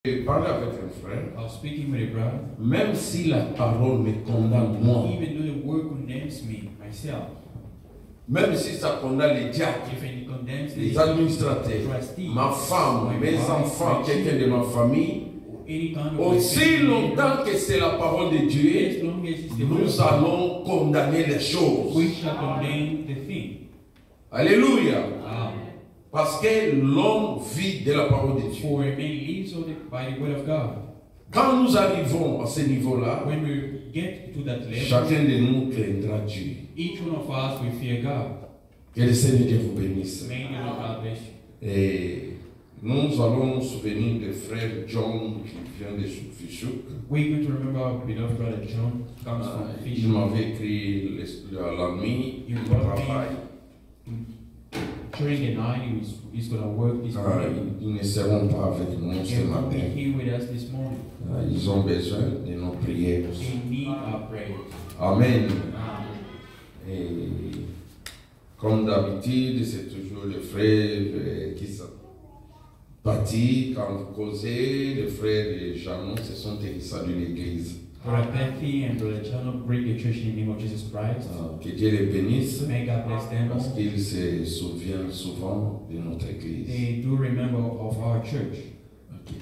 J'ai parlé avec un frère. I was speaking with a brother. Même si la parole me condamne moi, Even though the word condemns me, myself, même si ça condamne les diacres, if it condemns les the administrateurs, trustees, ma femme, mes enfants, quelqu'un de ma famille, any kind of aussi longtemps que c'est la parole de Dieu, as long as it's the word, nous allons condamner les choses. we shall condemn the thing. Alléluia. Ah. Parce que l'homme vit de la parole de Dieu. For a man lives by the word of God. Quand nous arrivons à ce niveau-là, When we get to that level, chacun de nous craindra Dieu. each one of us will fear God. Que le Seigneur Dieu vous bénisse. May the Lord God bless you. Et nous allons nous souvenir du frère John qui vient de Fichou. We're going to remember our beloved brother John comes from Il Fish. m'avait écrit la nuit, il travaille. During the night, he's going to work this morning. Ils ne seront pas avec nous ce He will matin. be here with us this morning. Ils ont besoin de nos prières. They need our prayers. Amen. Amen. Et comme d'habitude, c'est toujours le frère qui s'en bâtit. Quand vous causez, le frère et Janon, ce sont eux qui saluent l'église. Brother Patty and Brother John greet the church in the name of Jesus Christ. Que Dieu les bénisse. May God bless them. Parce qu'ils se souviennent souvent de notre église. They do remember of our church. Ok.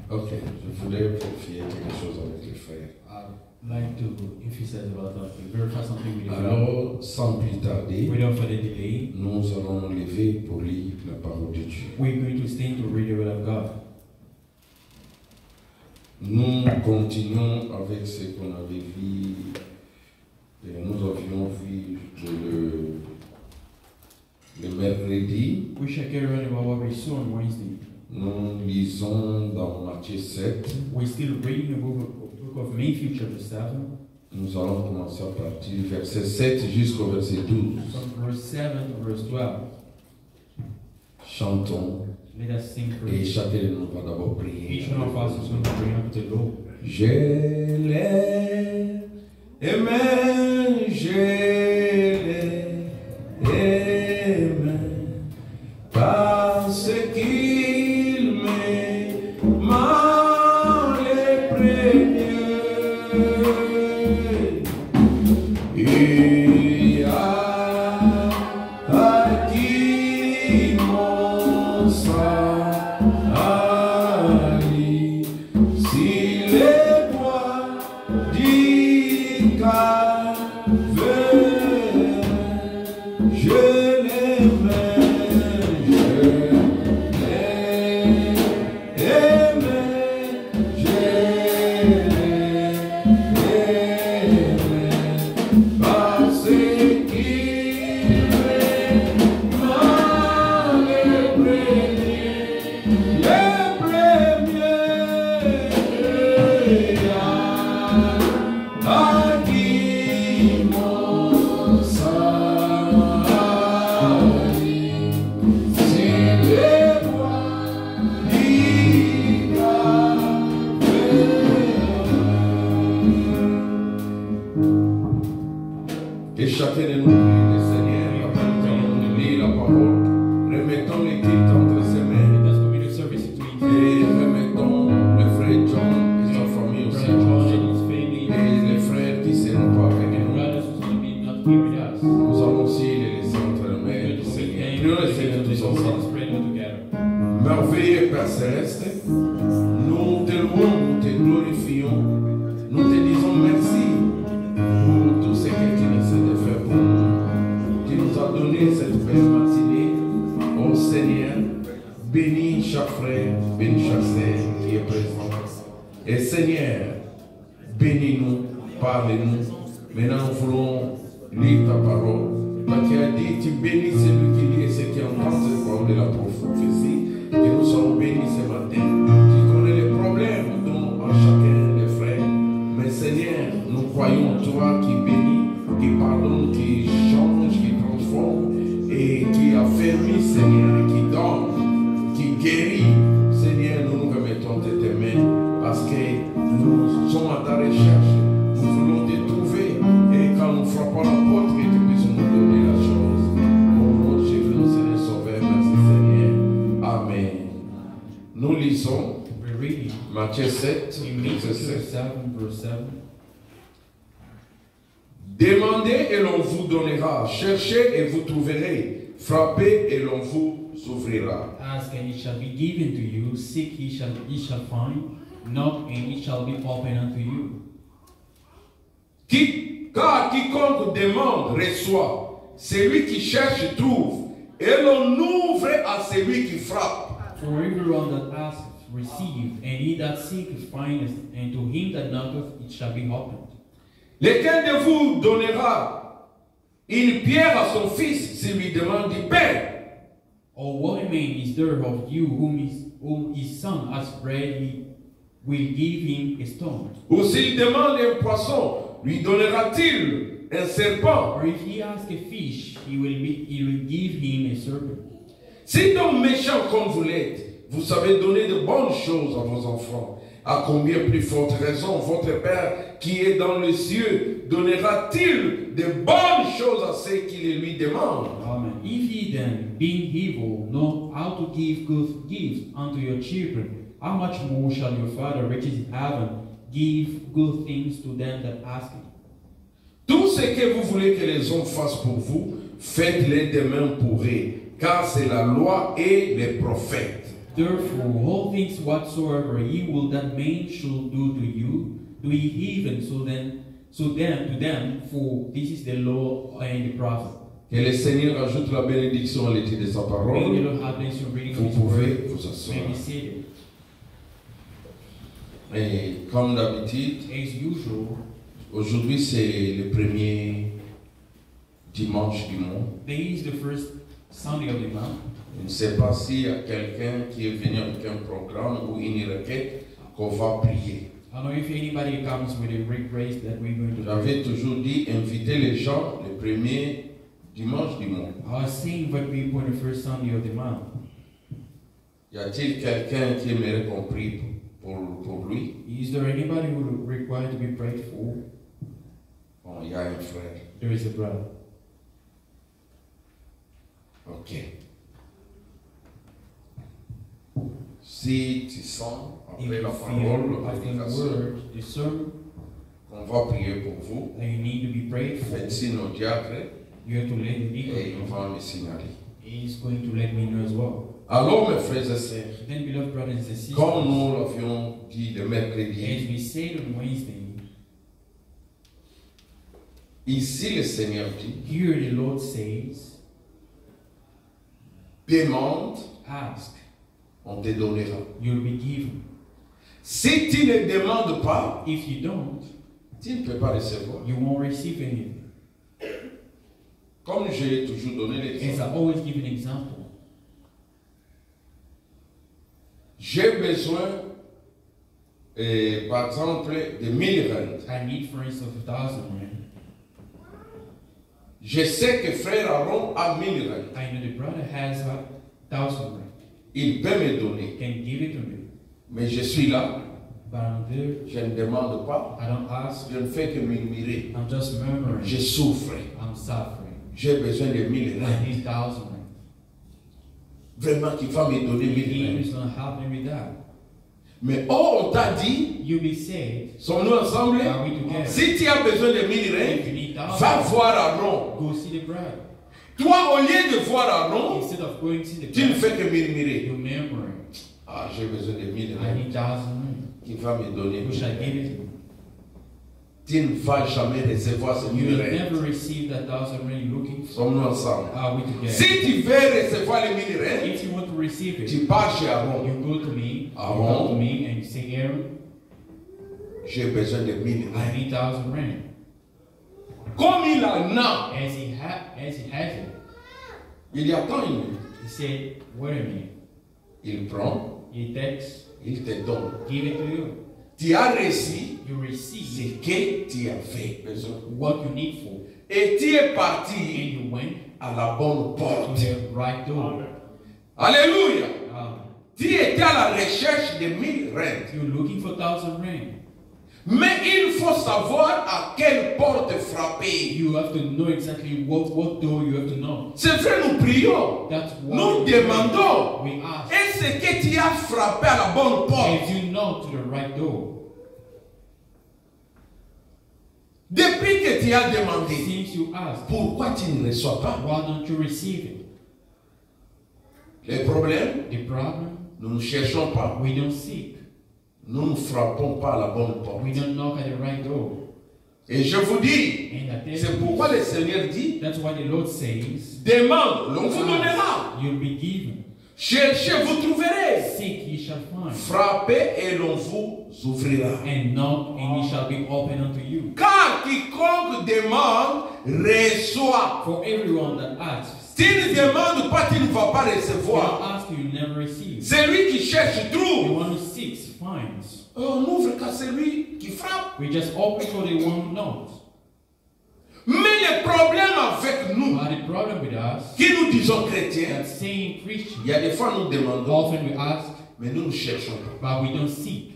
Ok, je voulais vérifier quelque chose avec les frères. I'd like to emphasize about that, to verify something with you. Alors, sans plus tarder, Without further delay, nous allons nous lever pour lire la parole de Dieu. we're going to stand to read the word of God. Nous continuons avec ce qu'on avait vu. Et nous avions vu le mercredi. We shall carry on about what we saw on Wednesday. Nous lisons dans Matthieu 7. We're still reading the book of Matthew chapter 7. Nous allons commencer à partir du verset 7 jusqu'au verset 12. From verse 7 to verse 12. Chantons Let us sing for et each chacun de nous va d'abord prier. one of us is going to bring up the Lord. Je l'ai aimé, je l'ai aimé, parce qu'il m'aima le premier. Il a acquis mon salut. S'il est bois du calvaire, je l'aimais, je l'ai aimé, je l'ai aimé, parce qu'il m'a le premier, à qui mon salut, c'est le bois du calvaire. Que chacun de nous prie le Seigneur, après nous lire la parole, remettons les cultes entre ses mains. Let us commit the service to Et Him. remettons le frère John et sa famille aussi. Brother John and his family, Et les frères qui ne seront pas avec and nous. brothers who will be not here with us. Nous allons aussi les laisser entre les mains We're du going to Seigneur. thank Prions le you. Seigneur tous Let ensemble. us pray together. Merveilleux Père Céleste, nous te louons, nous te glorifions, nous te disons merci pour tout ce que tu essaies de faire pour nous. Tu nous as donné cette belle matinée. Oh Seigneur, bénis chaque frère, bénis chaque sœur qui est présent. Et Seigneur, bénis-nous, parle-nous. Maintenant, nous voulons lire ta parole. Toi qui as dit, tu bénis celui qui lit et ceux qui entendent cette parole de la prophétie. Que nous sommes bénis ce matin. Tu connais les problèmes dont à chacun des frères. Mais Seigneur, nous croyons en toi qui bénit, qui pardonne, qui change, qui transforme et qui affermit, Seigneur, et qui donne. Nous lisons We're reading Matthieu 7, in verset Matthew 7. 7, verse 7. Demandez et l'on vous donnera. Cherchez et vous trouverez. Frappez et l'on vous ouvrira. Ask and it shall be given to you. Seek ye shall find. Knock and it shall be opened unto you. Car quiconque demande reçoit. Celui qui cherche trouve. Et l'on ouvre à celui qui frappe. For everyone that asketh receive, and he that seeketh findeth, and to him that knocketh it shall be opened. Lequel de vous donnera une pierre à son fils s'il lui demande du pain? Or what man is there of you whom his son asks bread, he will give him a stone? Ou s'il demande un poisson, lui donnera-t-il un serpent? Or if he asks a fish, he will give him a serpent. Si donc méchant comme vous l'êtes, vous savez donner de bonnes choses à vos enfants, à combien plus forte raison votre Père qui est dans les cieux donnera-t-il de bonnes choses à ceux qui les lui demandent? Amen. If ye then, being evil, know how to give good gifts unto your children, how much more shall your Father which is in heaven give good things to them that ask him? Tout ce que vous voulez que les hommes fassent pour vous, faites-le de même pour eux, car c'est la loi et les prophètes. Therefore, all things whatsoever ye will that men should do to you, do ye even to them, for this is the law and the prophet. Que le Seigneur ajoute la bénédiction à l'étude de sa May the parole. Lord have blessed you reading Vous His pouvez word. vous asseoir. May be seated. Et comme d'habitude, As usual, aujourd'hui c'est le premier dimanche du mois. today is the first Sunday of the month. Je ne sais pas s'il y a quelqu'un qui est venu avec un programme ou une requête qu'on va prier. I don't know if anybody comes with a request that we're going to pray. J'avais toujours dit inviter les gens le premier dimanche du mois. I was saying invite people on the first Sunday of the month. Y a-t-il quelqu'un qui aimerait qu'on prie pour lui? Is there anybody who would require to be prayed for? Bon, il y a un frère. There is a brother. Ok. Si tu sens, If après you la feel parole, la after the prédication, word, the sermon, on va prier pour vous. that you need to be prayed for, Faites signe au diacre you have to let the et deacon il know. va me signaler. He's going to let me know as well. Alors, mes frères et sœurs, Then, beloved brothers and sisters, comme nous l'avions dit le as mercredi, we said on Wednesday, ici le Seigneur dit, here the Lord says, demande, ask, on te donnera. you'll be given. Si tu ne demandes pas, If you don't, tu ne peux pas recevoir. you won't receive anything. Comme je l'ai toujours donné As l'exemple, I always give an example, j'ai besoin, par exemple, de 1000 rentes. I need, for instance, 1,000 rand. Je sais que frère Aaron a 1000 rentes. I know the brother has 1,000 rand. Il peut me donner. He can give it to me. Mais je suis là, But I'm there. je ne demande pas, I don't ask. je ne fais que murmurer. I'm just murmuring. Je souffre. I'm suffering. J'ai besoin de 1000 I rentes. need 1,000 rand. Vraiment qu'il va me donner 1000 He rentes. is going to help me with that. Mais oh, on t'a dit, You be saved. sommes-nous ensemble? Are we together? Si tu as besoin de 1000 If you rentes, need 1,000, va voir Aaron. go see the bride. Toi, au lieu de voir Aaron, Instead of going to see the tu ne bride, fais que murmurer. you're murmuring. Ah, j'ai besoin de 1000 I rentes. need 1,000 rand. Qui va me donner? Who shall give it to me? Tu ne vas jamais recevoir ce You 1000 will rentes. never receive that 1,000 rand you're looking for. Sommes-nous ensemble? Are we together? Si tu veux recevoir les 1000 rentes, If you want to receive it, tu pars chez Aaron. you go to me, you Aaron. come to me and you say, Aaron, J'ai besoin de 1000 I rentes. need 1,000 rand. Comme il en a, As he has it, il attend une minute. he said, wait a minute. Il prend, He takes, il te donne. give it to you. Tu as reçu You ce receive que tu avais besoin. what you need for. Et tu es And parti you went à la bonne to porte. the right door. Alléluia. Um, Tu étais à la recherche de 1000 rentes. you're looking for 1,000 rand. Mais il faut savoir à quelle porte frapper. You have to know exactly what door you have to know. C'est vrai, nous prions. That's what Nous we demandons. We ask. Et est-ce que tu as frappé à la bonne porte? If you knock to the right door, Depuis que tu as demandé, since you asked, pourquoi tu ne reçois pas? why don't you receive it? Les problèmes, The problem, nous ne cherchons pas. we don't seek. Nous ne frappons pas à la bonne porte. We don't knock at the right door. Et je vous dis, And I tell c'est you, pourquoi le Seigneur dit, that's why the Lord says, demande, l'on vous donnera. you'll be given. Cherchez, vous trouverez. Seek, ye shall find. Frappez et l'on vous ouvrira. And knock, and ye shall be open unto you. Car quiconque demande, reçoit. For everyone that asks, Si tu ne demandes pas, tu ne vas pas you recevoir. ask, you never receive. Celui qui cherche The trouve. one who seeks finds. On ouvre qu'à celui qui frappe. We just open for the one who knocks. Mais le problème avec nous, But the problem with us, qui nous disons chrétiens, that saying Christian, il y a des fois nous demandons, often we ask, mais nous ne cherchons pas. but we don't seek.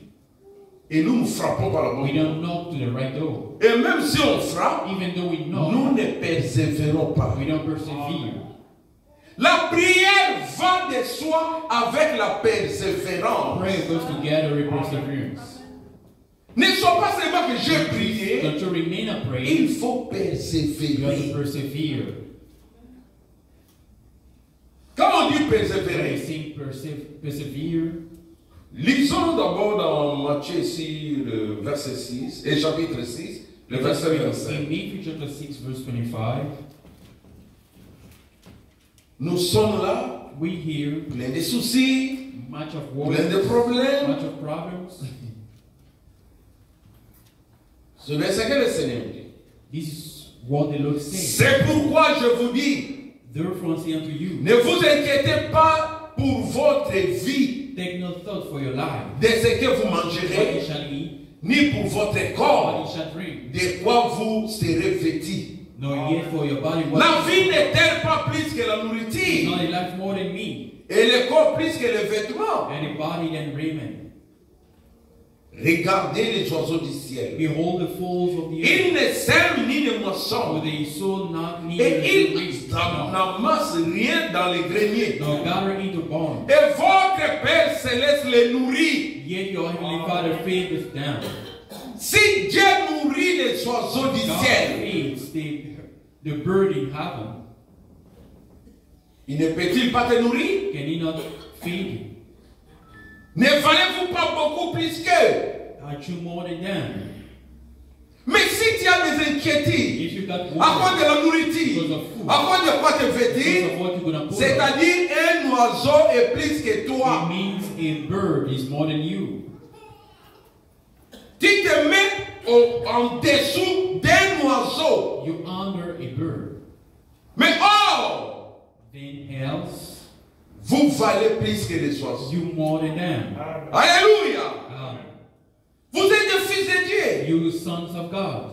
Et nous ne frappons pas la We bonne don't knock to the right door. porte. Et même si on frappe, Even though we knock, nous ne persévérons pas. we don't persevere. La prière va de soi avec la persévérance. Prayer goes together with perseverance. Ne sois pas seulement que j'ai prié, Don't you remain a il prayer, faut you have persévérer. to persevere. Quand on dit When we persévérer, sing persevere, lisons d'abord dans Matthieu ici, le verset 6, et chapitre 6, le verset in 25. Matthew chapter 6, verse 25, Nous sommes là, we hear plein de soucis, much of plein worries, de problèmes. much of problems. Ce verset que le Seigneur dit. This is what the Lord says. C'est pourquoi je vous dis, Therefore I say unto you, ne vous inquiétez pas pour votre vie, take no thought for your life, de ce que vous what mangerez, ye shall eat, ni pour votre what corps, ye shall drink, de quoi vous serez vêtis. nor yet for your body what La ye vie shall eat. n'est-elle pas plus que la Is nourriture, not a life more than meat, et le corps plus que les vêtements? and a body than raiment? Regardez les oiseaux du ciel. Behold the fowls of the Ils earth, ne sèment ni ne for moissonnent, they sow not, neither et do ils reap, n'amassent rien dans les greniers. nor gather into barns. Et votre Père céleste les nourrit. Yet your heavenly Father feedeth them. Si Dieu nourrit les oiseaux du God ciel, feeds the bird in heaven. il ne peut-il pas te nourrir? Can he not feed you? Ne valez-vous pas beaucoup plus qu'eux? Aren't you more than them? Mais si tu as des inquiétudes, If you got à worries cause de la nourriture, because of food, à cause de quoi te because vêtir, of what you're gonna put on, c'est-à-dire un oiseau est plus que it toi. means a bird is more than you. Tu te mets en dessous d'un oiseau. You're under a bird. Mais or, Then else, vous valez plus que les oiseaux. you more than them. Alléluia. Vous êtes des fils de Dieu. You sons of God.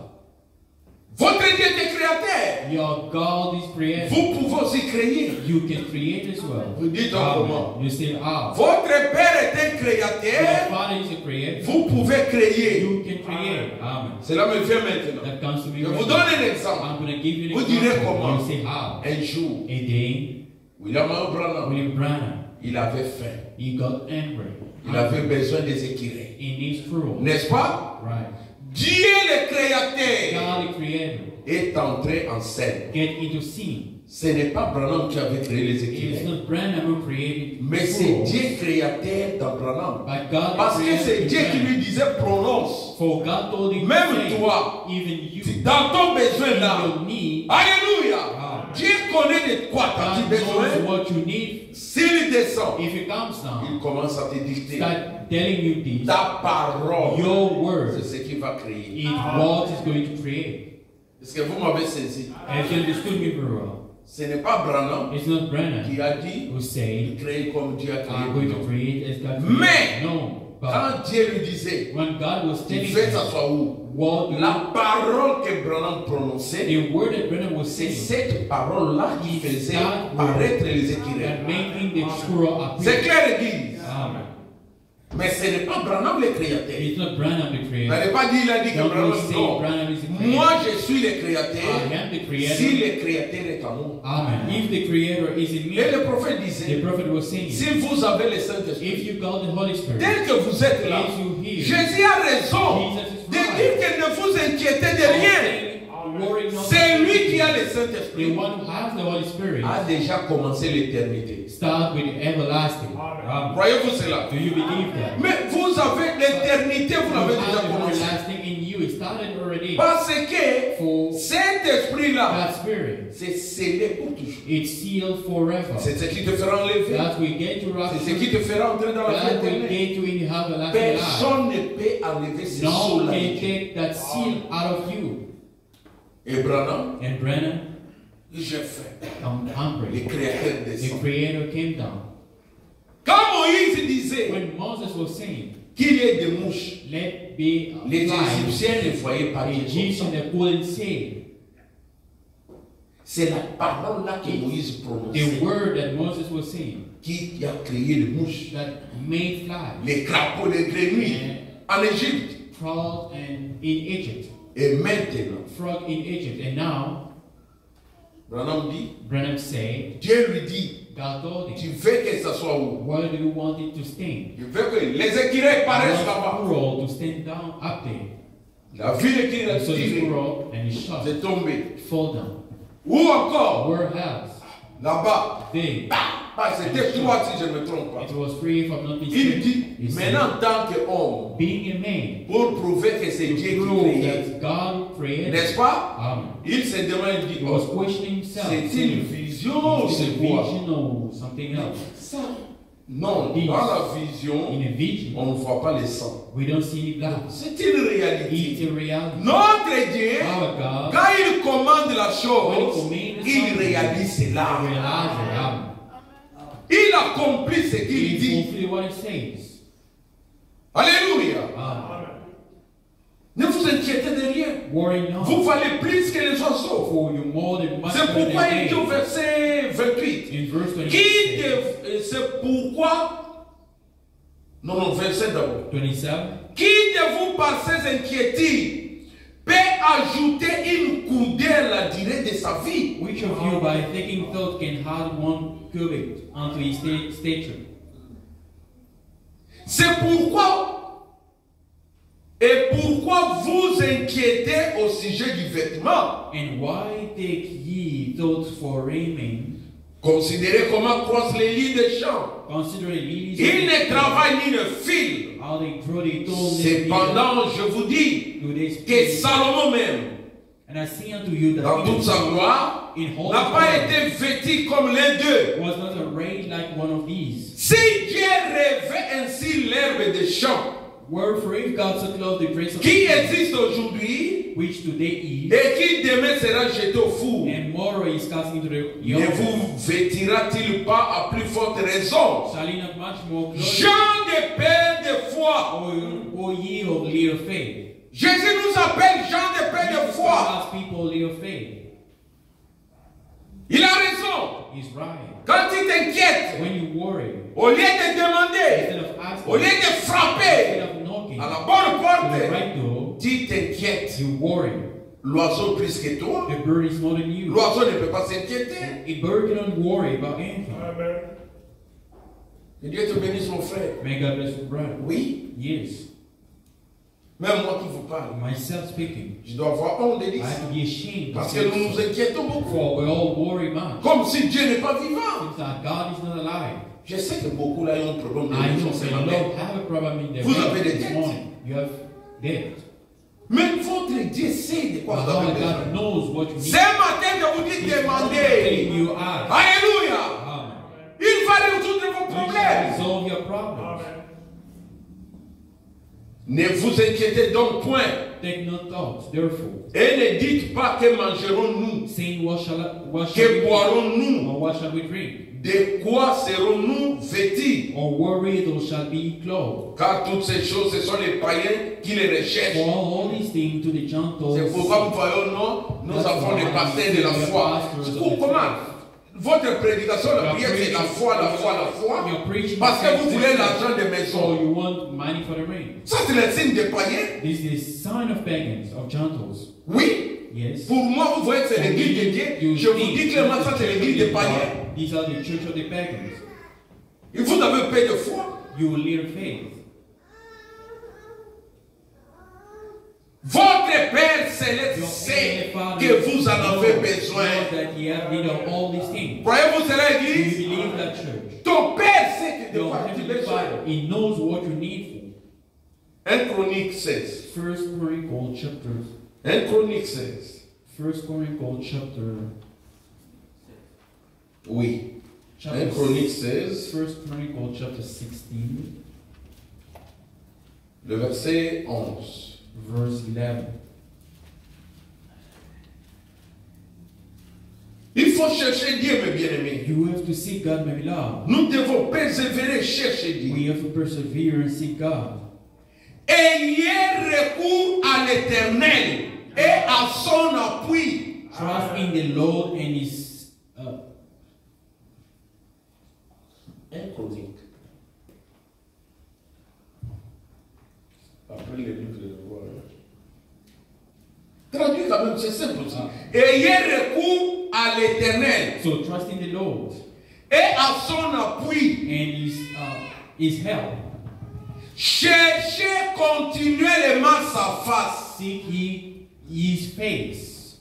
Votre Dieu est créateur. Your God is creator. Vous pouvez aussi créer. You can create as well. Vous dites comment? You say, Votre Père est un your créateur. Father is a creator. Vous pouvez créer. You can create. Amen. Cela me vient maintenant. That comes to me. Je right vous now. donne un exemple. I'm going to give you an Vous direz example. comment? You say how. Un jour, A day, William Branham, William Branham, il avait faim. he got angry. Il avait besoin des écureuils. In his cruel. N'est-ce pas? Right. Dieu le créateur God, the creator, est entré en scène. get into sin. Ce n'est pas Branham qui avait créé les It's écureuils. not Branham who created Mais c'est cruel, Dieu créateur dans Branham. but God Parce que created c'est Dieu qui Branham. lui disait prononce. For God told him, Même to say, toi, even you, dans ton besoin in là. your need, Alléluia. Ah. Dieu connaît de quoi tu as God besoin. knows what you need. S'il descend, If it comes down, il commence à te dicter. start telling you this, Ta parole, your c'est word ce qui va créer. is what is going to create. Est-ce que vous m'avez saisi? Have you understood me very well? Ce n'est pas Branham It's not Branham qui a dit who said, créer comme Dieu a I'm going to créé. create as God Mais, created. No, but Quand Dieu lui disait, when God was tu telling fais him s'asseoir où? what La parole que Branham prononçait, the word that Branham was c'est saying, cette parole-là qui faisait paraître les écureuils. and making the squirrel C'est appear. clair, Église. Amen. Mais ce n'est pas Branham le créateur. It's not Branham the Il creator. n'allait pas dire, il a dit que Don't Branham, we say non. Branham is the creator? Moi, je suis le créateur. I am the creator. Si le créateur est en moi. Amen. If the creator is in Et me, le prophète the disait, prophet was saying, si vous avez le Saint-Esprit, if you got the Holy Spirit, tel que vous êtes là, if you hear, Jésus a raison Jesus is de right. dire que ne vous inquiétez de rien. Worry not. C'est lui qui a le The Saint-Esprit. one who has the Holy Spirit A déjà commencé l'éternité. start with everlasting. Amen. Croyez-vous cela? Do you believe that? Mais vous avez l'éternité, vous You l'avez have déjà commencé. everlasting in you. It started already. Parce que For cet esprit-là, that spirit, c'est scellé pour toujours. it's sealed forever. C'est ce qui te fera enlever. That we get to C'est ce qui rapture. te fera entrer dans la vie That we éternelle. get to inherit everlasting life. Personne ne peut enlever ce No sceau-là. can take that seal out of you. Et Branham, And Brennan, j'ai fait. I'm Le hungry. créateur The descend. Creator came down. Quand Moïse disait When Moses was saying, qu'il y ait des mouches, let be les flies, Égyptiens ne voyaient pas the Dieu. Egyptians they couldn't say. C'est la parole là que Moïse The prononçait word that Moses was saying qui a créé les mouches, that made flies les crapauds, les grenouilles en Égypte. frog and in Egypt, Et maintenant, frog in Egypt. And now, Branham dit, Branham said, Dieu lui dit, God told tu him, veux que ça soit où? where do you want it to stand? Je veux que les écureuils I paraissent want là-bas. the squirrel to stand down up there. La ville écureuil So the tirée, squirrel and he shot, c'est tombé. fall down. Ou encore, Where else? là-bas, There. c'était toi si je ne me trompe pas. It was free if I'm not Il mistaken. dit, He said, maintenant en tant qu'homme, being a man, pour prouver que c'est Dieu qui prove créait, that God created. n'est-ce pas? Amen. Il se demande, il dit, He was oh, questioning himself. c'est une saying, vision, is it a c'est quoi? vision or something else? Ça, non, This. dans la vision, In a vision, on ne voit pas le sang. we don't see any blood. C'est une It's réalité. a reality. Notre Dieu, Our God, quand il commande la when he chose, commanded il something, réalise he cela. realized it. Amen. Il accomplit ce qu'il He dit. fulfilled what he says. Alléluia. Amen. Ne vous inquiétez de rien. Worry not. Vous valez plus que les oiseaux. For you more than much C'est better pourquoi than il dit au they. verset 28. In verse 28, C'est pourquoi. Non, verset d'abord. 27, Qui de vous, par ses inquiétudes, peut ajouter une coudée à la durée de sa vie? which of you by thinking thought can add one cubit unto his stature? C'est pourquoi. Et pourquoi vous inquiétez au sujet du vêtement? And why take ye thought for raiment? Considérez comment croissent les lits des champs. Consider the lilies Ils of ne the field, travaillent ni ne filent. how they grow, they told them, Cependant, je vous dis do they que speak? Salomon même, And I say unto you that dans toute sa gloire, in whole n'a pas glory été vêtu comme l'un d'eux. was not arrayed like one of these. Si Dieu revêt ainsi l'herbe des champs, Wherefore if God so clothed the grace of qui the existe aujourd'hui which today is, et qui demain sera jeté au four, and tomorrow is cast into the ne yard, vous vêtira-t-il pas à plus forte raison? shall he not much more clothe Jean de père de foi. O ye of little faith? Jésus nous appelle Jean de père de Jesus foi. calls people little faith. Il a raison. He's right. Quand tu t'inquiètes, When you worry, au lieu de demander, instead of asking, au lieu de frapper instead of knocking à to la bonne the porte, right door, tu t'inquiètes. you worry. L'oiseau plus que toi. The bird is more than you. L'oiseau ne peut pas s'inquiéter. A bird cannot worry about anything. Que Dieu te bénisse, mon frère. May God bless you, brother. Oui, Yes. même moi qui vous parle, Myself speaking, je dois avoir honte de I dire ça. have to be ashamed. Parce to que say nous nous so. inquiétons beaucoup. For we all worry much. Comme si Dieu n'est pas vivant. Since our God is not alive. Je sais que beaucoup là ont un problème de I know religion, c'est that la you même. don't have a problem in the Vous avez des this dettes. morning. You have debt. Mais votre Dieu sait de quoi But vous avez our besoin. God knows what you need. Ce matin, je vous dis He's demandez. telling you ask. Alléluia. Amen. Il va résoudre vos You shall problèmes. resolve your problems. Ne vous inquiétez donc point. Take no thought, therefore, Et ne dites pas que mangerons-nous, saying, what shall we que drink? boirons-nous, Or what shall we drink? de quoi serons-nous vêtus? Or wherewith shall be clothed? Car toutes ces choses, ce sont les païens qui les recherchent. For all these things to the Gentiles. C'est pourquoi nous voyons, non, nous avons les pasteurs de la foi. C'est pour comment? votre prédication, la prière, c'est la foi, la foi, la foi. Parce que vous voulez l'argent des maisons. So you want money for the rain. Ça, c'est le signe des païens. This is the sign of pagans, of gentles. Oui. Yes. Pour moi, vous voyez que c'est l'église de Dieu. Je vous dis clairement, ça, c'est l'église des païens. These are the church of the pagans. Et vous avez peu de foi. You will live faith. Votre Père Céleste sait que vous en avez besoin. Croyez-vous cela, église? Ton Père sait que de quoi tu as besoin. He knows what you need for. 1 Chronique 16. 1 Chronicles chapter. 1 Chronique 16. 1 Chronicles chapter. Oui. 1 Chronique 16. 1 Chronicles chapter 16. Le verset 11. Verse 11. Il faut chercher Dieu, mes bien-aimés. You have to seek God, my beloved. Nous devons persévérer, chercher Dieu. We have to persevere and seek God. Ayez recours à l'Éternel et à son appui. Trust in the Lord and His. Chronique. Après les livres de devoir. Traduit quand même, c'est simple aussi. Ayez recours à l'Éternel. So trust in the Lord. Et à son appui. And His help. Cherchez continuellement sa face. Seek ye His face.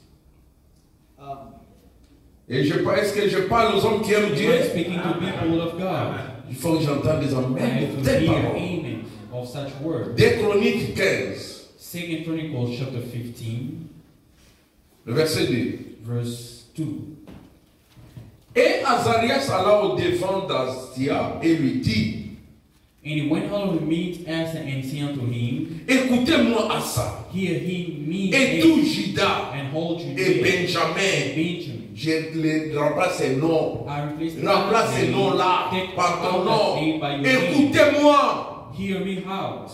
Et est-ce que je parle aux hommes qui aiment Dieu? Speaking to people of God. Il faut que j'entende des hommes de telles paroles. Of such words. 2 Chroniques 15. 2 Chronicles chapter 15. Le verset 2. Verse 2. Et Azarias alla au devant d'Azia et lui dit. And he went out to meet Asa and said unto him, écoutez-moi Asa. Hear him, me, et tout Juda and whole Judea, et Benjamin. Je remplace ces noms. Remplace ces noms-là par ton nom. Écoutez-moi. Hear me out.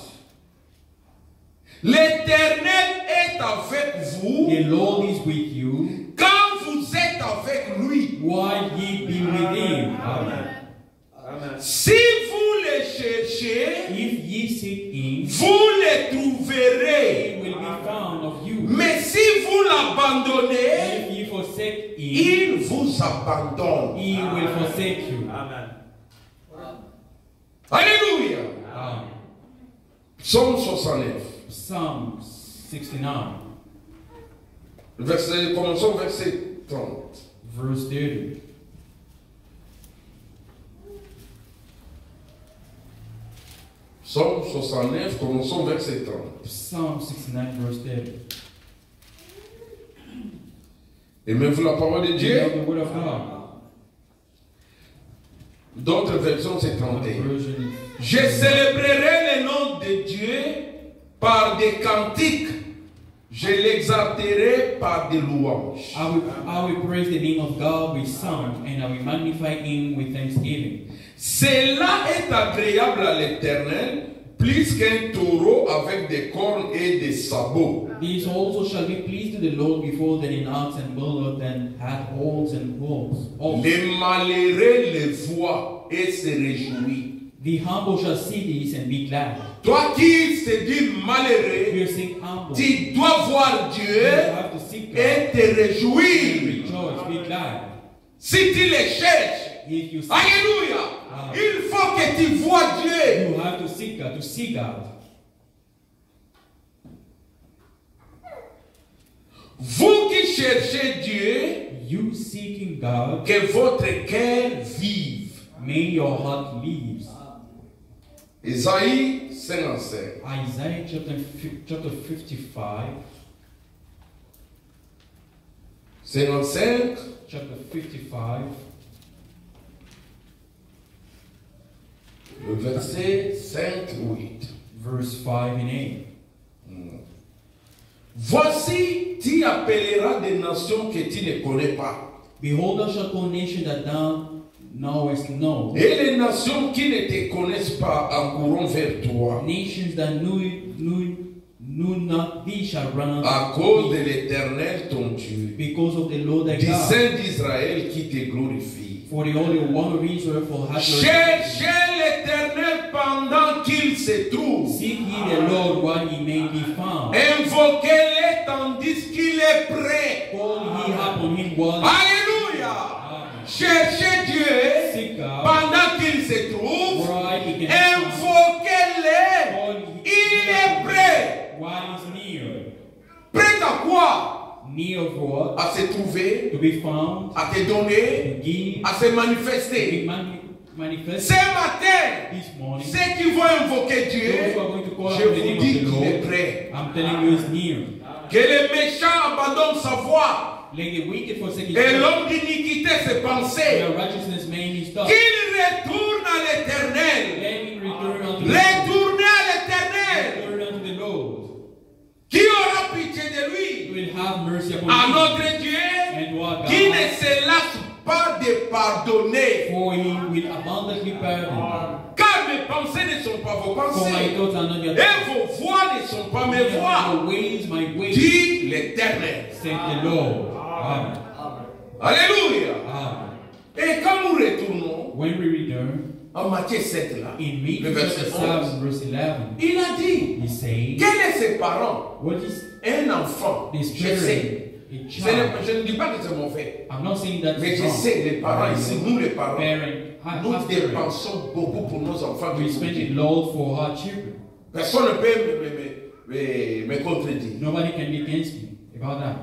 L'Éternel est avec vous. The Lord is with you. Quand vous êtes avec lui. While ye be with him. Amen. Si vous les cherchez, if ye seek him, vous les trouverez. He will be found of you. Mais si vous l'abandonnez, if ye forsake him, il vous abandonne. He will forsake you. Amen. Alléluia. Psaume 69. Psalm 69. Commençons au verset 30. Verse 30. Psaume 69, commençons au verset 30. Psalm 69, verse 30. Aimez-vous la parole de Dieu? The word of God. D'autres versions, c'est 31. Version. Je célébrerai le nom de Dieu par des cantiques. Je l'exalterai par des louanges. I will praise the name of God with song, and I will magnify him with thanksgiving. Cela est agréable à l'Éternel, plus qu'un taureau avec des cornes et des sabots. These also shall be pleased to the Lord before than in ox and bullock, than hath horns and hooves. Les malheureux le voient et se réjouissent. The humble shall see this and be glad. Toi qui te dis malheureux, tu dois voir Dieu et te réjouir. Rejoice, be glad. Si tu les cherches, alléluia, il faut que tu vois Dieu. You have to seek God, to see God. Vous qui cherchez Dieu, you seeking God, que votre cœur vive. May your heart live. Isaïe 55. Isaiah chapter 55. 55. Chapter 55. Le verset 5 8. Verse 5 and 8. Voici, tu appelleras des nations que tu ne connais pas. Behold, thou shalt call nations that thou knowest not. Et les nations qui ne te connaissent pas accourront vers toi. Nations that thee shall run à unto cause de thee, l'Éternel ton Dieu, because of the Lord thy du God, Saint d'Israël qui te glorifie. for the Holy One of Israel for hath Cherchez l'Éternel pendant qu'il se trouve. Seek ye the Lord while he may be found. Invoquez-le tandis qu'il est prêt. Call ye upon him while Alléluia. Cherchez Dieu seek God pendant qu'il se trouve. while he can be found. Invoquez-le. Call Il est prêt. while he's near. Prêt à quoi? Near of what? À se trouver, To be found, à te donner, to give, à se to be manifester. manifest. Ce matin, This morning, ceux qui vont invoquer those Dieu, who are going to call je upon the vous name dis of the qu'il est Lord, prêt. I'm telling you, he's near. Que les méchants abandonnent sa voie Let the wicked forsake his et way, l'homme d'iniquité ses pensées. their righteousness may be stopped. Qu'il retourne à l'Éternel. Let him return unto the Lord. Retournez à l'Éternel. Return unto the Lord. Qui aura pitié de He lui? will have mercy upon À him. notre Dieu And what qui God, ne se lasse pas de pardonner. for he will abundantly pardon. Car mes pensées ne sont pas vos For my pensées. thoughts are not your Et thoughts. vos voix ne sont pas mes voix. Your ways, my ways, Dit l'Éternel. said the Lord. Amen. Alléluia. Amen. Et quand nous retournons When we return, en Matthieu 7 là, in le Matthew verset 11, 7, verse 11, il a dit, he says, quels sont ses parents? what is Un enfant, this je sais. spirit? A Je child. ne dis pas que c'est mon fait, I'm not saying that mais it's je wrong. sais, les parents ici, nous les parents, Parent, nous as parents, dépensons beaucoup pour nos enfants. we spend it Lord for our children. Personne ne peut me contredire. Nobody can be against me about that.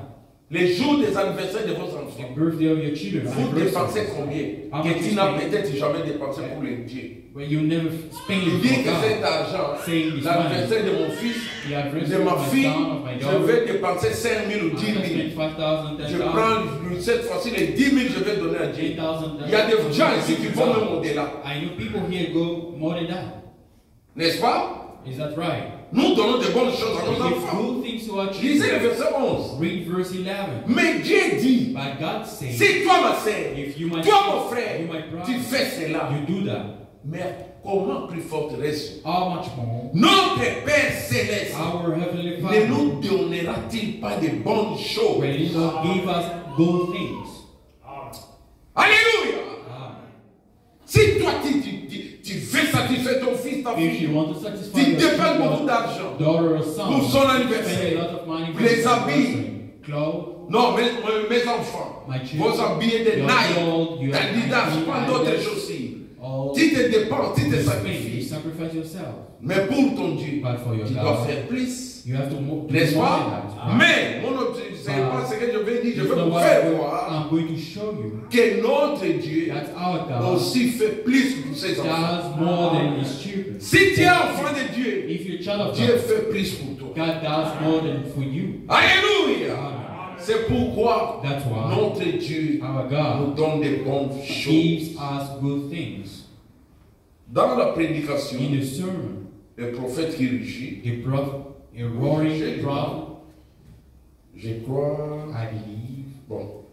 Les jours des anniversaires de vos enfants, The birthday of your children, vous dépensez anniversaries, combien? How Que much tu you n'as spend? peut-être jamais dépensé pour les dieux. where you never spend Il it dit for que cet God. argent, Saying this l'anniversaire de mon fils, The de anniversary ma of my fille, son, of my je daughter, vais dépenser 5 000 ou 10 I'm 000. gonna spend 5,000, Je 10,000, prends cette fois-ci les 10 000, je vais donner à Dieu. 8,000. Il y a des gens ici qui vont même au-delà. I know people here go more than that. N'est-ce pas? Is that right? Nous donnons de bonnes choses à We nos give enfants. good things to our Lisez le children. verset 11. Read verse 11. Mais Dieu dit, But God says, si toi ma sœur, if you my toi mon sister, frère, you my tu brother, fais cela, you do that. mais comment plus forte raison How much more notre Père Céleste our Heavenly ne Father nous donnera-t-il pas de bonnes choses? will He not give us good things? Alléluia! Amen. Si toi tu veux satisfaire ton fils, ta If fille, you want to satisfy tu your dépenses beaucoup children, d'argent daughter or son, pour son spend a anniversaire. lot of money for Les his habits. anniversary. Clothes, Non, mes enfants, my children, vos habillés de your Nike, gold, your Adidas, Nike, pas d'autres Adidas, choses aussi. all Tu te dépenses, tu te you spend, you sacrifies. sacrifice yourself. Mais pour ton Dieu, But for your tu dois God, faire plus. you have to do more N'est-ce than pas? that. Right? Mais mon objectif, ce n'est pas ce que je vais dire, je It's veux not vous what faire voir I'm going to show you que notre Dieu that our God aussi fait plus pour ses enfants. does more than His children. Si tu es enfant de Dieu, If you're a child of Dieu God, fait plus pour toi. God does more than for you. Alléluia! Amen. C'est pourquoi That's why notre Dieu our God nous donne des bonnes choses. gives us good things. Dans la prédication, In the sermon, le prophète qui rugit, the prophet, a roaring prophet, je crois. I believe, Bon.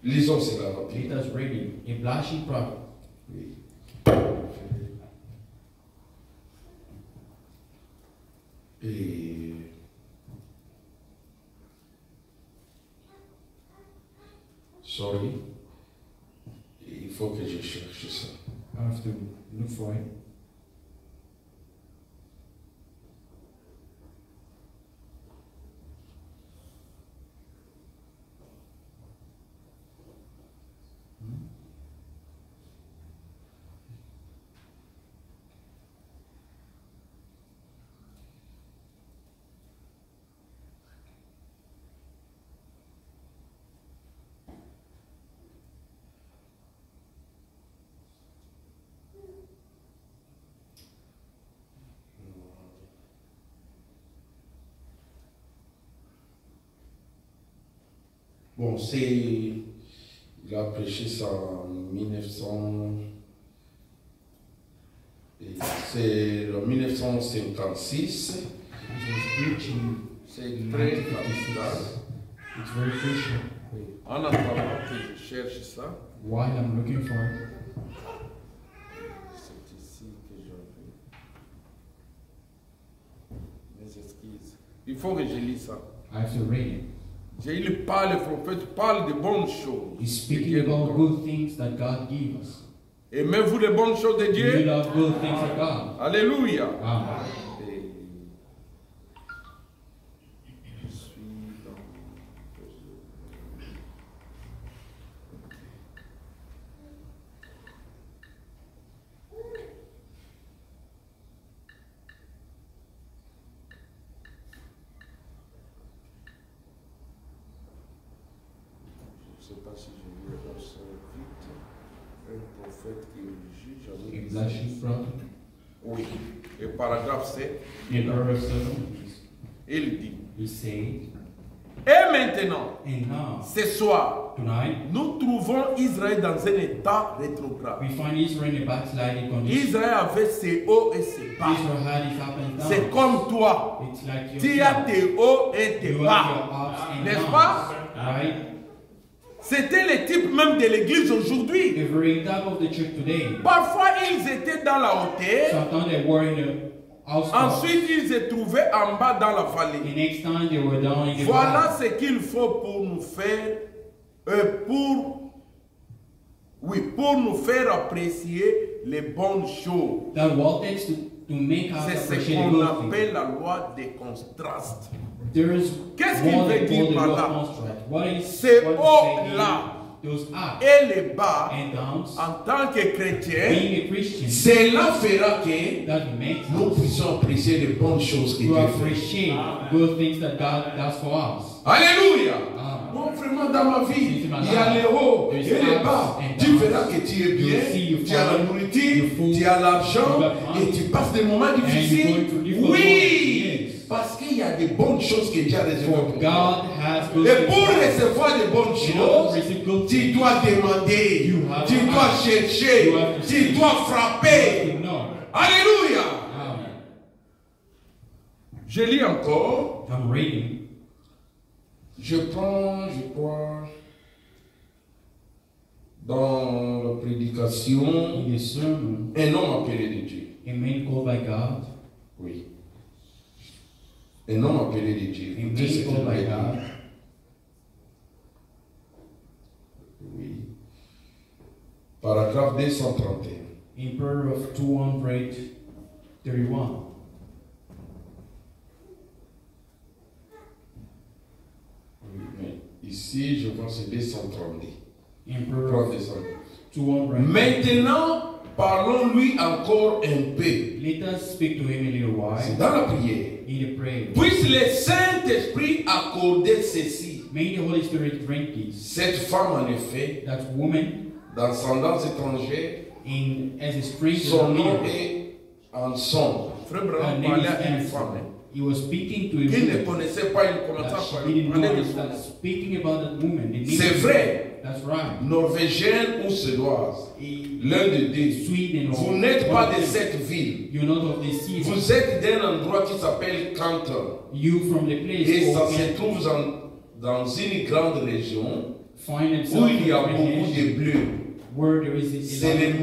Lisons cela let rapidement. us read it. A blushing prophet. Oui. Et sorry, il faut que je cherche ça. I have to look for it. Bon, il a prêché ça en 1900. Et c'est en 1956. It was preaching. C'est très capital. It's very crucial. En attendant que je cherche ça, While I'm looking for it, c'est ici que j'en vais. Il faut que je lise ça. I have to read it. Il parle, le prophète parle de bonnes choses. He's speaking about good things that God gives us. Aimez-vous les bonnes choses de Do you Dieu? love good things of God? Alléluia. Amen. Je ne sais pas si je vais faire ça vite. Un prophète qui est religieux, In Blashing Prophet, oui. Et paragraphe 7, in paragraph 7, il dit. he said, Et maintenant, and now, ce soir, tonight, nous trouvons Israël dans un état rétrograde. we find Israel in a backsliding condition. Israël avait ses hauts et ses bas. Israel had his up and C'est down. comme toi. It's like Tu as yourself. tes hauts et tes You have bas. your ups and N'est-ce downs, pas? right? C'était le type même de l'église aujourd'hui. The very top of the church today. Parfois, ils étaient dans la hauteur. Sometimes they were in the outskirts. Ensuite, ils se trouvaient en bas dans la vallée. The next time they were down in the Voilà valley. ce qu'il faut pour nous faire, pour nous faire apprécier les bonnes choses. That what takes to make us C'est ce appreciate the qu'on good appelle things. la loi des contrastes. There is Qu'est-ce qu'il what veut they dire call the par law là? of contrast. What is Ces what is hauts-là saying, those ups et les bas, and downs, en tant que chrétiens, being a Christian, cela fera que that makes nous us puissions apprécier les bonnes choses que to Dieu fait. appreciate good things that God does for us. Alléluia. Amen. Non, vraiment dans ma vie, C'est ma il y a life. les hauts et There's les ups bas. and Tu downs. verras que tu es bien, You see your tu as la father, nourriture, your food, tu as l'argent you got money, et tu passes des moments and you're difficiles. going through difficult Oui, moments, yes. parce qu'il y a des bonnes choses que Dieu a réservées For pour toi. God has good Et things pour for us. recevoir des bonnes In order to choses, receive good tu things, dois demander, You have tu to dois ask. chercher, You have to tu seek. dois frapper. you know. Alléluia. Amen. Je lis encore. I'm reading. Je prends, je crois, dans la prédication, In the sermon, un homme appelé de Dieu. a man called by God, Oui. Un homme appelé de Dieu. a Écoutez ce man qu'il called m'a by dit. God, Oui. Paragraphe 231. in paragraph 231. Oui, mais ici, je pense que c'est 232. In Paragraphe paragraph 232. 232. Maintenant, parlons-lui encore un peu. Let us speak to him a little C'est while dans la prière. in the prayer. Puisse le Saint-Esprit accorder ceci. May the Holy Spirit grant this. Cette femme, en effet, That woman, d'ascendance étrangère, as a stranger, son nom here, est ensemble. Frère her Branham name parlait is à une Anne. femme He was speaking to a qui ne woman connaissait pas, il commençait that à she parler didn't de know. son That nom. speaking about that woman, the name C'est of- vrai, That's right. norvégienne ou suédoise, l'un de deux. Sweden or Vous n'êtes pas one de of them. cette ville. You're not of the city. Vous êtes d'un endroit qui s'appelle Canton. You from the place Et ça called se Kent, trouve dans une grande région find où themselves il y a in a beaucoup nation de bleus. where there is C'est le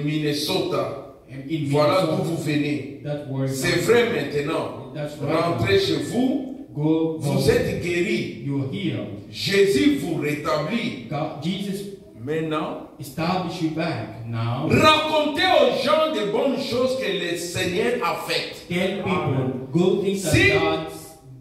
Minnesota. in Voilà d'où Minnesota. vous venez. That word. C'est vrai maintenant. That's right. Rentrez chez vous. Go. Vous êtes guéris. You're healed. Jésus vous rétablit. God, Jesus Maintenant, establish you back now. racontez aux gens de bonnes choses que le Seigneur a faites. Tell people good things that Si- God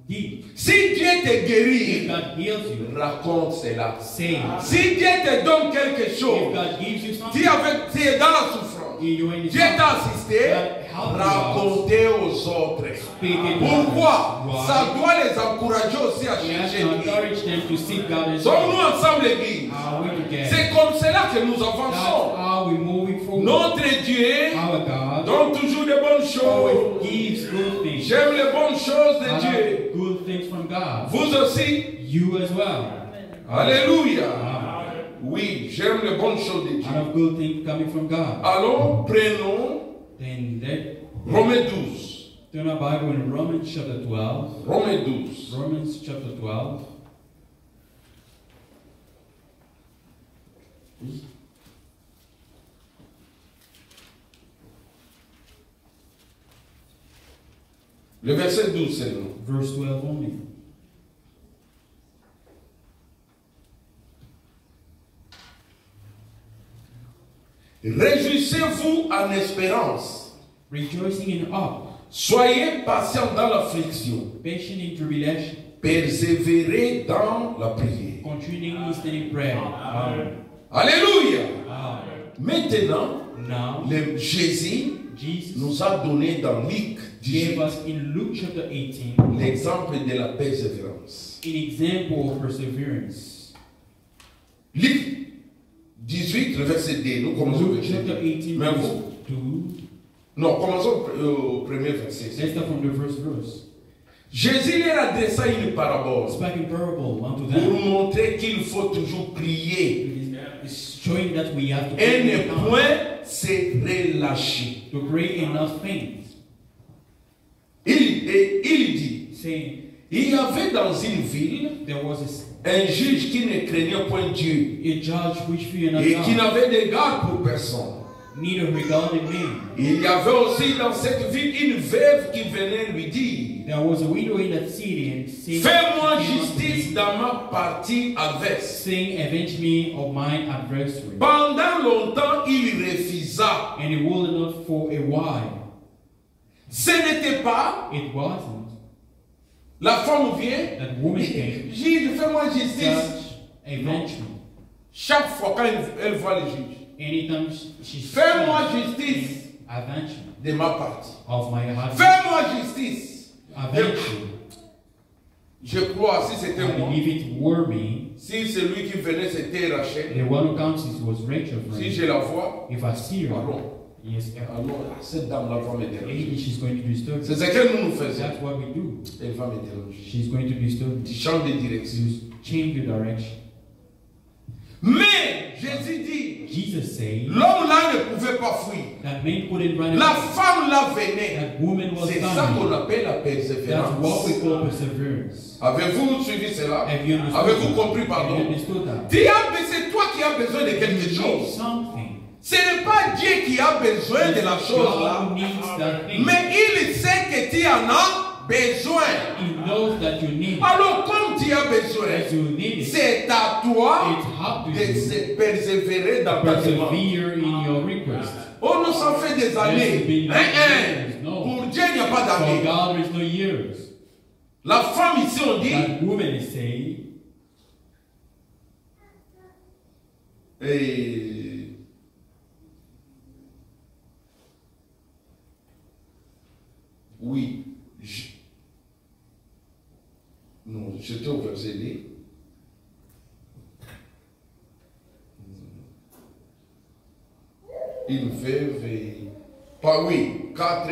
did. Si Dieu te If guérit, God heals you, raconte cela. say it. Si Dieu te donne quelque If chose, God gives you tu something, es dans la souffrance. you're in Dieu t'a assisté, racontez aux autres. Speak it. Pourquoi? Why? Ça doit les encourager aussi à We have chercher to Dieu. encourage them to seek God as Sommes-nous well. ensemble, l'église? Are we together? C'est comme cela que nous That's avançons. how we moving forward. Notre Dieu Our God donne toujours de bonnes choses. always gives good things. J'aime les bonnes choses de I Dieu. like good things from God. Vous aussi? You as well. Alléluia. Amen. Oui, j'aime les bonnes choses de I Dieu. have good things coming from God. Alors, prenons Then let Romains 12. turn our Bible in Romans chapter 12. Romains 12. Romans chapter 12. Le verset 12 seulement. Verse 12 only. Réjouissez-vous en espérance. Rejoicing in hope. Soyez patients dans l'affliction. Patient in tribulation. Persévérez dans la prière. Continuing in prayer. Alléluia. Amen. Maintenant, Now, Jésus Jesus nous a donné dans Luc gave 18 us in Luke chapter 18 l'exemple de la persévérance. an example of perseverance. Luc 18, le verset 2. Nous commençons au Luke verset chapter 2. 18 Mais verse vous? 2. Non, commençons au premier verset. Let's start from the first verse. Jésus leur adressa une parabole Speaking parable unto pour them. montrer qu'il faut toujours prier It's showing that we have to et pray ne point se relâcher. to pray and not faint. Il dit, Saying, il y avait dans une ville there was un juge qui ne craignait point Dieu a judge which feared not et qui God, n'avait d'égard pour personne. neither regarded man. Il y avait aussi dans cette ville une veuve qui venait lui dire, There was a widow in that city and saying, fais-moi justice dans ma partie adverse. saying, avenge me of mine adversary. Pendant longtemps, il refusa. And he would not for a while. Ce n'était pas, It wasn't. la femme vient, That woman came, juge, fais-moi justice. judge, avenge me. Chaque fois quand elle voit le juge, Anytime she fais-moi justice avenge me de ma partie. of my adversary. Fais-moi justice. Avenge me. Je crois, si c'était I moi, believe it were me. si celui qui venait c'était Rachel, The one who counts it was Rachel. si je la vois, If I see her, pardon, yes, alors cette dame-là va me déranger. maybe she's going to disturb C'est you. ce que nous faisons. That's what we do. Elle va me déranger. She's going to disturb Tu you. changes de direction. You change your direction. Mais Jésus dit, Jesus said l'homme là ne pouvait pas fuir. that man couldn't run La away. femme là venait. That woman was C'est ça qu'on coming. appelle la That's what persévérance. we call perseverance. Avez-vous suivi cela? Have you understood Avez-vous that? compris, Have you pardon? understood that? C'est toi qui as besoin de quelque You need chose. something. Ce n'est pas Dieu qui a besoin de la chose là. God needs that thing. Mais il sait que tu en as besoin. He knows that you need it. Alors comme tu as besoin, As you need it, c'est à toi it's up to de you se persévérer to dans ta demande. persevere in your request. Oh, nous ça fait des années. been years, no. Pour Dieu, il n'y a pas For d'années. God, there is no years. La femme ici, on dit, That woman is saying, oui, non, j'étais au verset D. Une veuve et... Pas oui, 4.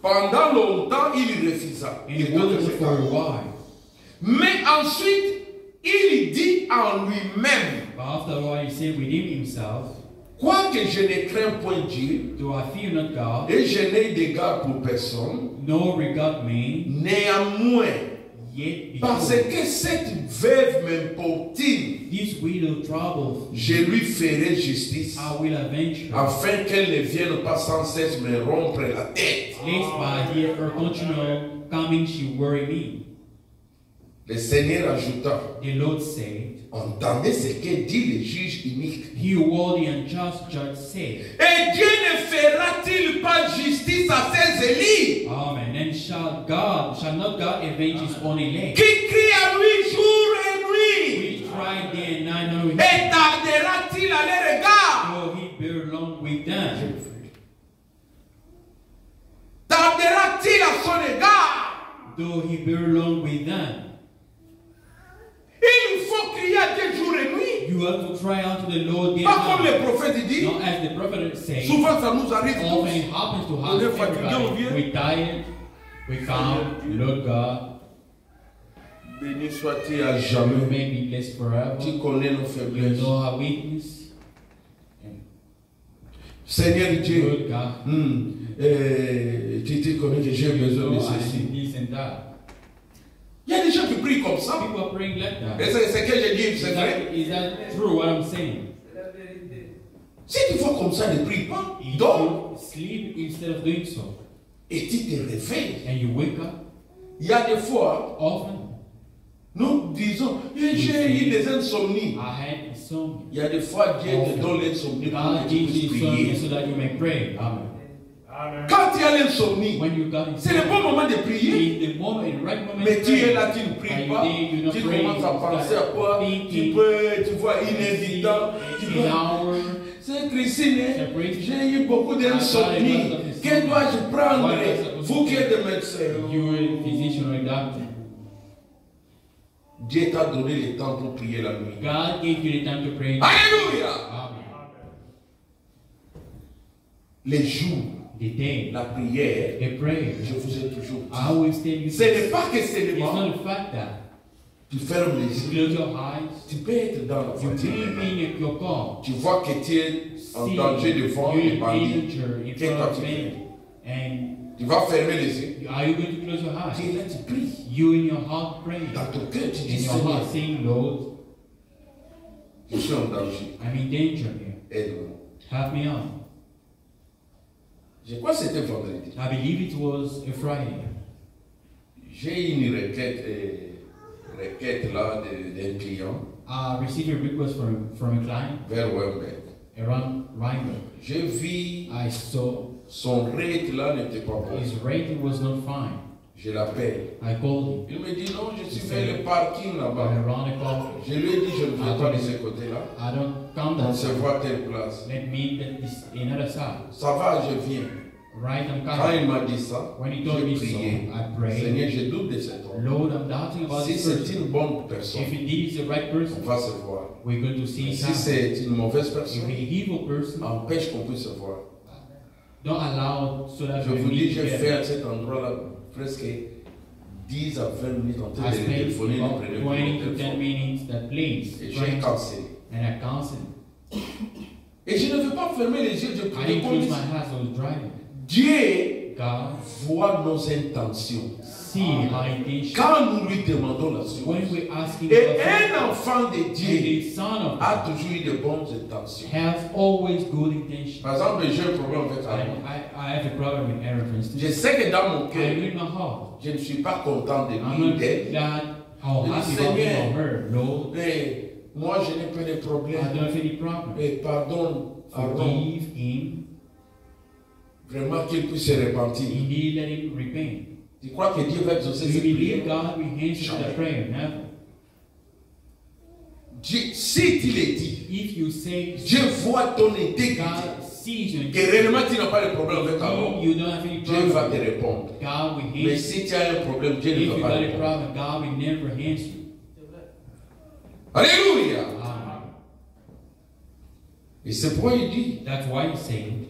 Pendant longtemps, il refusa. and he wanted it for a while. Mais ensuite, il dit en lui-même, But after a while, he said within himself, quoique je ne crains point Dieu, do I fear not God, et je n'ai d'égard pour personne, nor regard man, néanmoins, yet parce because que cette veuve m'importune, this widow troubles, je lui ferai justice, I will avenge her, afin qu'elle ne vienne pas sans cesse me rompre la tête. lest by her continual coming she worry me. Le Seigneur ajouta, The Lord said, entendez ce que dit le juge unique. he who worthy and just judge said, Et Dieu ne fera-t-il pas justice à ses élus, Amen. And shall not God avenge his own elect, qui crient à lui jour et nuit? which cry day and night on his Et tardera-t-il à les regards? though he bear long with them? Tardera-t-il à son égard? Though he bear long with them. Il faut crier à Dieu jour et nuit. You have to cry out to the Lord day Pas comme and le night. prophète dit. Not as the prophet said, Souvent ça nous arrive often tous. it happens to On est us, fatigué, on vient. everybody. We tired, we come, Lord God, Béni sois-tu à you jamais. may be blessed forever. Tu connais nos You faiblesses. know our weakness. Seigneur Dieu, Lord God, tu connais que j'ai besoin de oh, I ceci. need this and that. Il y a des gens qui prient comme ça. People are praying like that. Et c'est ce que je dis, c'est vrai. Is that true what I'm saying? Si tu vois comme ça, ne prie pas. If Dors you sleep instead of doing so, et tu te réveilles. and you wake up, Il y a des fois, Often, nous disons, j'ai eu des insomnies. I had insomnia. Il y a des fois, Dieu te donne l'insomnie pour God que tu gives you puisses insomnia prier. so that you may pray. Amen. Quand il y a l'insomnie, When you got c'est le insomnia, bon moment de prier. in the moment, in the right moment, Mais tu es pray. là, tu ne pries pas. Tu commences à penser à quoi? Tu vois, inévitant. Tu peux. C'est Christine, j'ai eu beaucoup d'insomnie. Que dois-je prendre? Vous qui êtes des médecins. You are a physician or a doctor. Dieu t'a donné le temps pour prier la nuit. God gave you the time to pray. Alléluia! Amen. Les jours, The day, la prière, the prayer. je vous ai toujours I dit. always tell you, Ce n'est pas que it's seulement not the fact that tu fermes les you yeux. close your eyes, Tu peux être dans la you fatigue. may be in your car, Tu vois que tu es en see danger devant les you're in bandits. danger in Qu'est-ce front que of tu fais? me, and Tu vas fermer les yeux. are you going to close your Tu eyes? es là, tu pries. You in your heart praying, Dans ton cœur, tu dis in your Seigneur, heart saying, Lord, je suis en danger. I'm in danger here. Aide-moi. Help me out. Je crois que c'était vendredi. I believe it was a Friday. J'ai une requête là d'un client I received a request from a client vers Wembeck. around Rhinebeck. J'ai vu I saw son rate là n'était pas bon. his rating was not fine. Je l'appelle. I called him. Il me dit non, je suis vers le parking là-bas. Around the corner. Je lui ai dit je ne viens pas de ce côté-là. I don't come On that se side. voit à telle place. Let me get this another side. Ça va, je viens. Right, I'm Quand coming. il m'a dit ça, When he told me j'ai so, prié. I prayed. Seigneur, je doute de cet homme. Lord, I'm doubting about Si this c'est person. une bonne personne, If indeed he's the right on person, va se voir. we're going to see Si him. c'est une mauvaise If personne, he's an evil person, empêche qu'on puisse se voir. don't allow so that Je we vous dis, meet j'ai together. fait à cet endroit-là presque 10 à 20 minutes en train I de spent téléphoner, de about prendre 20 le to 10 téléphone. minutes that place, Et j'ai praying, cancellé. and I counseled. Et je ne veux pas fermer les yeux, je I prie didn't close my comme eyes, I was driving. Dieu God, voit nos intentions. see my intention. Quand nous lui demandons la chose, When we're asking et for something, un enfant de and Dieu the Son of a God toujours eu de bonnes intentions. has always good intentions. Par exemple, j'ai un problème avec Aaron. I have a problem with Aaron, for instance. Je sais que dans mon I cœur, know in my heart, je ne suis pas content de I'm lui, not d'elle. glad how happy about him or her. Lord, Mais moi, je n'ai pas de I problème. don't have any problem. Et pardon, Forgive him. vraiment qu'il puisse se repentir. Indeed, let him repent. Tu crois que Dieu va exaucer Do you cette believe prière? God will answer the prayer? Never. Dieu, si tu le dis, If you say Dieu voit ton intégrité. God sees you and Que réellement tu n'as pas de problème avec Aaron, you don't have any Dieu va te problem, répondre. God will Mais answer. si tu as un problème, Dieu If ne you va got pas a répondre. problem, God will never answer. Alléluia. Amen. Et c'est pourquoi il dit, That's why he's saying,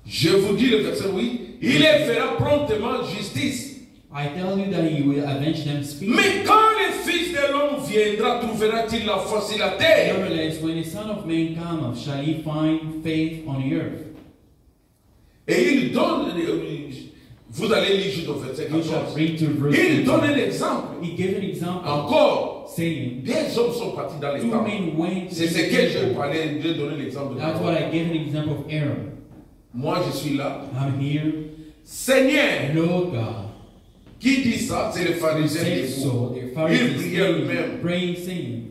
je vous dis le verset 8, il les fera promptement justice. I tell you that he will avenge them speedily. Mais quand le Fils de l'homme viendra, trouvera-t-il la foi sur la terre? Nevertheless, when the Son of Man cometh, shall he find faith on the earth? Et il donne, vous allez lire juste au verset You shall 14. read to verse Il donne 14. un exemple. He gave an example, Encore, saying, des hommes sont partis dans les two temps. men went to C'est ce the que j'ai temple. parlé, j'ai donné l'exemple de That's Aaron. what I gave an example of Aaron. Moi, je suis là. I'm here. Seigneur, Lord God, qui dit ça? C'est le pharisien said des so. fous. The Il Pharisees priait lui-même. praying, saying,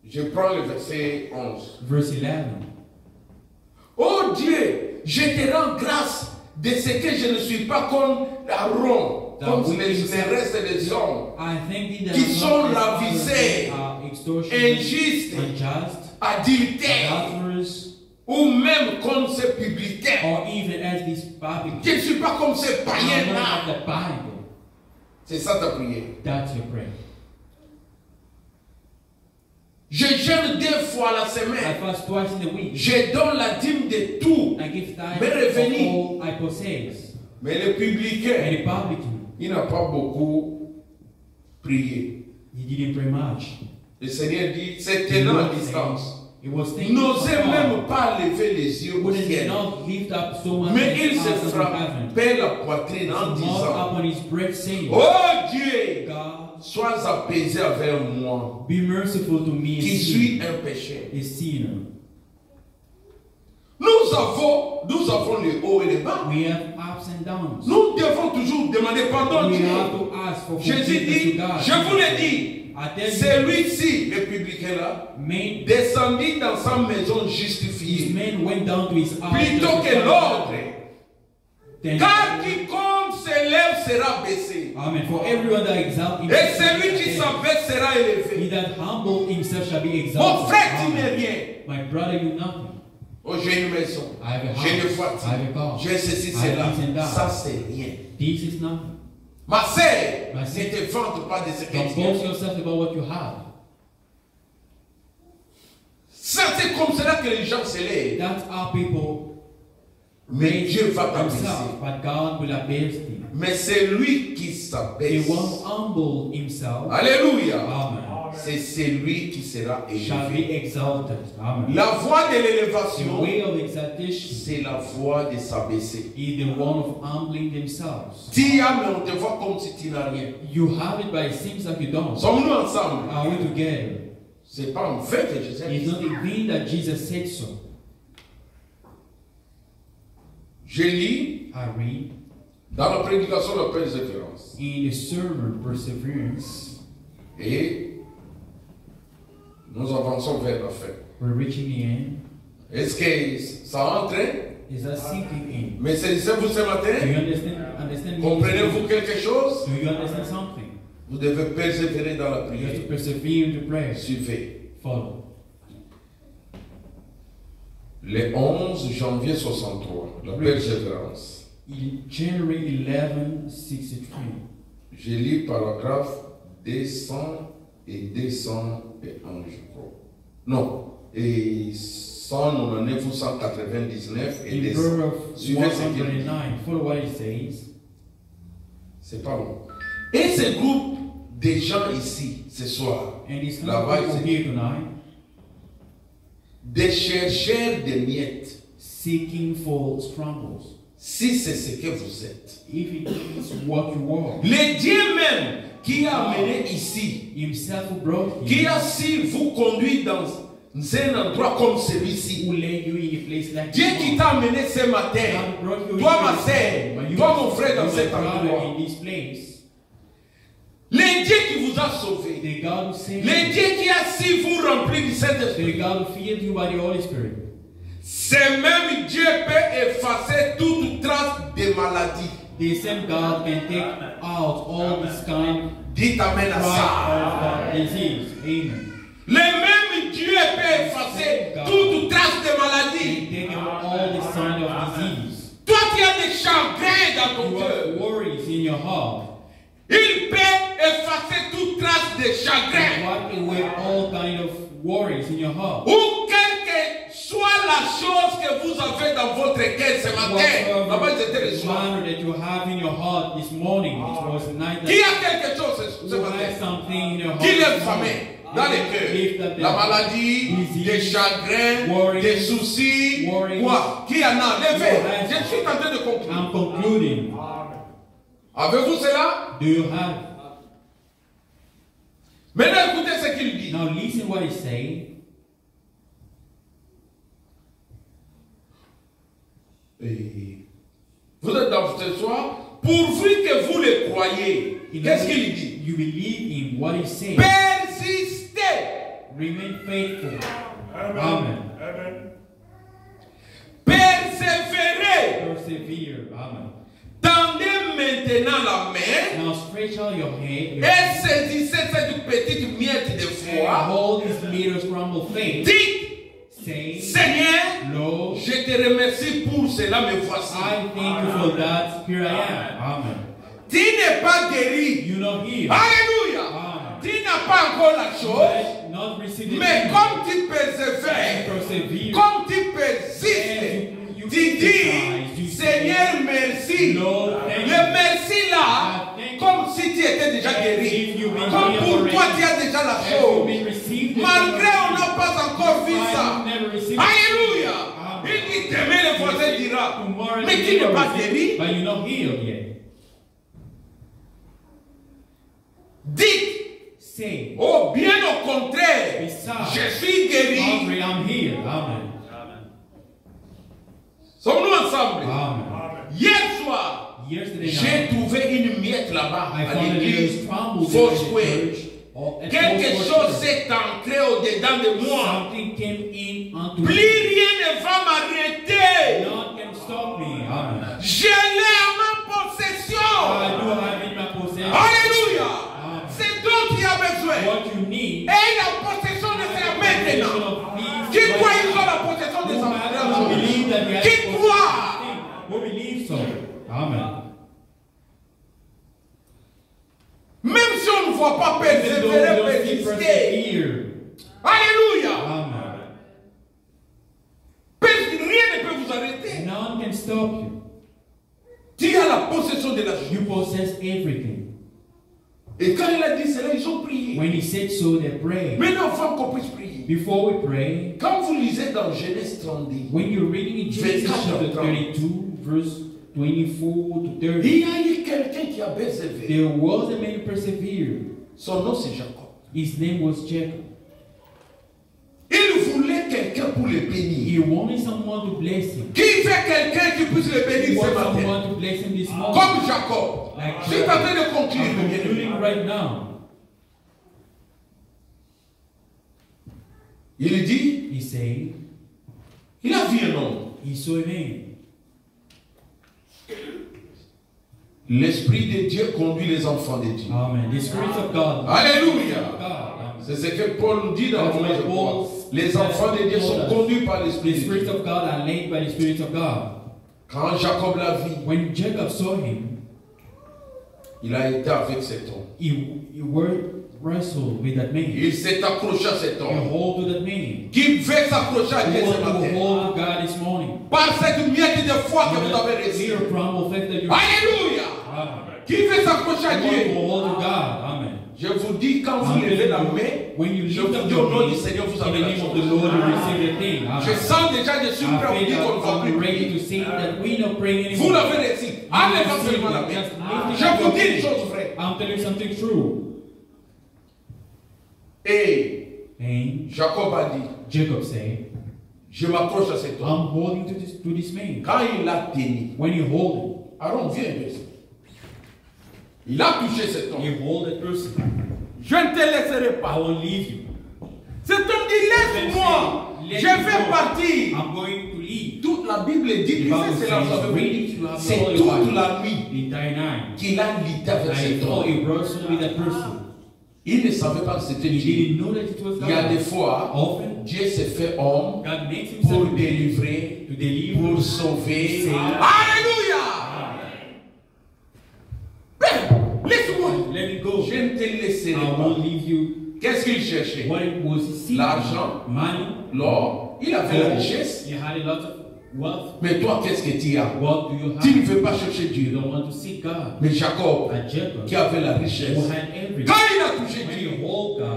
Je prends le verset 11. verse 11. Oh Dieu, je te rends grâce de ce que je ne suis pas comme Aaron, comme les restes des hommes, I thank thee that qui I'm sont not ravisés, extortioners, injustes, unjust, adultères, adulterers, ou même comme ces publicains. or even as these public. Je ne suis pas comme ces I'm païens-là. not like the Bible. C'est ça ta prière. That's your prayer. Je jeûne 2 fois la I semaine. fast twice in the week. Je donne la dîme de tout. I give tithe Mais revenus. of all I possess. Mais le And publicain, the publican, il n'a pas beaucoup prié. he didn't pray much. Le Seigneur dit, c'est tenant à distance. It was thinking N'osait of même God. pas lever les yeux au Wouldn't ciel. not lift up so much Mais il his se eyes unto heaven. frappait la poitrine en Mark disant, up on his breast, saying, oh Dieu, God, sois apaisé avec moi, be merciful to me, qui a suis sinner. un pécheur. A sinner. Nous nous avons les hauts et les bas. We have ups and downs. Nous devons toujours demander pardon à We Dieu. have to ask for Jésus forgiveness dit, to God. je vous l'ai dit, I tell you, celui-ci, le publicain là, man, descendit dans sa maison this justifiée, man went down to his house plutôt que justified. l'autre. Then- Car quiconque s'élève sera baissé. Amen. For everyone that exalts Et himself, celui qui s'abaisse sera he élevé. that humble himself shall be Mon exalted. frère, tu n'es Amen. rien. My brother, you nothing. Oh, j'ai une maison, I have a j'ai une house. I voiture, have a car. j'ai ceci, I have cela. this and that. Ça, c'est rien. This is nothing. Ma sœur, Ma ne sœur, te vante pas de ce que Don't tu boast as. yourself about what you have. Ça, c'est comme cela que les gens s'élèvent. That's how people Mais Dieu va t'abaisser. themselves, but God will abase them. Mais c'est lui qui The s'abaisse. one humble himself, Alléluia. Amen, C'est celui qui sera shall be élevé. exalted. Amen. La voie de The l'élévation, way of exaltation c'est la voie de s'abaisser. is the one of humbling themselves. Tu as, mais on te voit comme si tu n'as rien. You have it, but it seems like you don't. Sommes-nous ensemble? Are we together? C'est pas en fait que je sais. It's not in vain that Jesus said so. Je lis I read dans la prédication de la persévérance. in the sermon Perseverance, Et nous avançons vers la fin. we're reaching the end. Est-ce que ça entre? Is that sinking in? Mais saisissez-vous ce Do matin? you understand me? Comprenez-vous quelque chose? Do you understand something? Vous devez persévérer dans la You have prière. to persevere in the prayer. Suivez. Follow. Le 11 janvier 63, la persévérance. In January 1163, Je lis paragraphe 200 et 201, je crois. Non, et 199 ou 199 et in 200. verse Suivez ce qu'il dit. 109, follow what it says. C'est pas long. Et ce groupe de gens ici, ce soir, And it's là-bas, not people ici, here tonight des chercheurs de miettes, seeking for scrambles. si c'est ce que vous êtes. If it is what you are, Le Dieu même qui a amené ici, himself who brought qui you, a su vous conduire dans un endroit comme celui-ci. who led you in a place like Dieu this qui one. t'a amené ce matin, God brought you toi in ma this sœur, place, but you toi mon frère dans my cet brother endroit. in this place. Le Dieu qui vous a sauvé, The God who saved le you, Dieu qui a su vous remplir du the Saint-Esprit, God who filled you by the Holy Spirit. ce même Dieu peut effacer toute trace de maladie. The same God can take out all this kind Dites Amen à ça. of disease. Amen. Le même Dieu peut effacer toute trace de He maladie. take out all this kind of disease. Toi qui as des chagrins dans ton You cœur, have worries in your heart. il peut effacer toute trace de chagrin. Wipe away all kind of worries in your heart. Ou quelle que soit la chose que vous avez dans votre cœur ce matin. Là-bas, c'était le soir. Manner that you have in your heart this morning, it was night. Qui a quelque chose ce Who matin? has something in your heart? Qui this lève sa morning? main dans les Lift cœurs? up La their maladie, disease, des chagrins, worries, des soucis. worries. Quoi? Qui en a? Levez. Who has- Je suis en train de conclure. I'm concluding. Avez-vous cela? Do you have? Maintenant, écoutez ce qu'il dit. Now listen what he's saying. Et vous êtes dans ce soir, pourvu que vous le croyez. Qu'est-ce qu'il dit? You believe in what he says. Persistez. Remain faithful. Amen. Persévérez. Persevere. Amen. Tendez maintenant la main Now stretch out your hand et saisissez cette petite miette de and foi. hold this little scramble faith. Dites, Say, Seigneur, Lord, je te remercie pour cela, me voici. I thank you for that. Here I am. Amen. Tu n'es pas guéri. You know here. Alléluia. Amen. Tu n'as pas encore la chose. But not receive the Mais kingdom. comme tu And persévères, persevere. comme tu persistes, And you tu dis, exercise, you Seigneur, merci. Lord, thank Le you. merci là, Thank you. comme si tu étais déjà As guéri. if you've been Comme healed pour already. toi, tu as déjà la As you've chose. been received the Malgré kingdom. on n'a pas encore vu I've ça. never received it. Alléluia. Amen. Il dit, demain le voisin dira, Tomorrow mais you tu n'es will pas receive, guéri. but you're not healed yet. Dites, Say, oh bien au contraire, Besides, je suis guéri. Hungry, I'm healed. Amen. Sommes-nous ensemble? Amen. Hier soir, Yesterday j'ai night, trouvé une miette là-bas I à found a l'église little crumble in Foursquare. the church. Quelque chose s'est ancré au-dedans de moi. Something came in unto Plus me. rien ne va m'arrêter. None can stop me. Amen. Je l'ai à ma possession. I do have in my possession. Alléluia. Amen. C'est dont tu as besoin. What you need. Et la possession de cela maintenant. Qui croit qu'ils ont la possession de sa Qui croit? Who believes so? Amen. Même si on ne voit pas persévérer, persister. Alléluia. Amen. Rien ne peut vous arrêter. None can stop you. Tu as la possession de la chose. You possess everything. Et quand il a dit cela, ils ont prié. When he said so, they prayed. Maintenant, avant qu'on puisse prier. Before we pray, Quand vous lisez dans Genèse 32, when you're reading in Genesis chapter 32, verse 24 to 30, il y a eu quelqu'un qui a persévéré. there was a man who persevered. Son nom c'est Jacob. His name was Jacob. Il voulait quelqu'un pour le bénir. He wanted someone to bless him. Qui fait quelqu'un qui puisse le He bénir ce wanted matin? someone to bless him this morning. Comme Jacob. Like Je suis en train de conclure. I'm concluding right now. Il dit, He said, il a vu un homme. he saw a man. L'Esprit de Dieu conduit les enfants de Dieu. Amen. The Spirit of God. Alléluia. God. Amen. C'est ce que Paul nous dit dans That's Romains, what je crois. Paul Les enfants de Dieu sont told us. conduits par l'Esprit The de Dieu. Spirit of God are led by the Spirit of God. Quand Jacob l'a vu, When Jacob saw him, il a été avec cet homme. he wrestled with that man. Il s'est accroché à cet He homme. hold to that man. Qui veut s'accrocher à He Dieu want ce to matin. hold to God this morning. Par cette miette de foi que vous avez reçue. Here from faith that you Alléluia. Amen. Qui veut s'accrocher à You want to Dieu? hold to God. Amen. Je vous dis, quand vous levez la main, When you je lift vous up dis your au nom du hand, Seigneur, vous in avez the la name of the chose. Lord, you receive the thing. Je Amen. sens déjà, je suis prêt à vous dire qu'on ne va plus I'm ready prier. to say that we not praying anymore. Vous l'avez reçu. Enlevez seulement la main. Je vous dis une chose vraie. I'm telling you something true. Et And Jacob a dit, Jacob said, je m'accroche à cet homme. I'm holding to this man. Quand il l'a tenu, When you hold Aaron vient un peu. Il a touché cet it, homme. you hold that person. Je ne te laisserai I pas. won't leave you. Cet homme dit, laisse-moi. Let Je me vais go. partir. I'm going to leave. Toute la Bible dit, The Bible c'est là, vous says, avez read vu. it, you have C'est all your toute life. la nuit The entire night. qu'il a lutté avec I cet thought homme. he wrestled with that person. Il ne savait pas que c'était He Dieu. didn't know that it was Il y a des God. fois, Often, Dieu s'est fait homme God makes pour himself délivrer, to deliver. pour sauver. Save. Alléluia! Ben, laisse-moi. Let me go. Je ne te laisserai I pas. won't leave you. Qu'est-ce qu'il cherchait? What it was he seeking? L'argent, Money. l'or. Il avait la richesse. You had a lot of wealth. Mais toi, qu'est-ce que tu as? What do you have? Tu ne veux pas chercher You Dieu. don't want to seek God. Mais Jacob, Like Jacob, qui avait la richesse, who had everything. quand il a touché When Dieu, you hold God,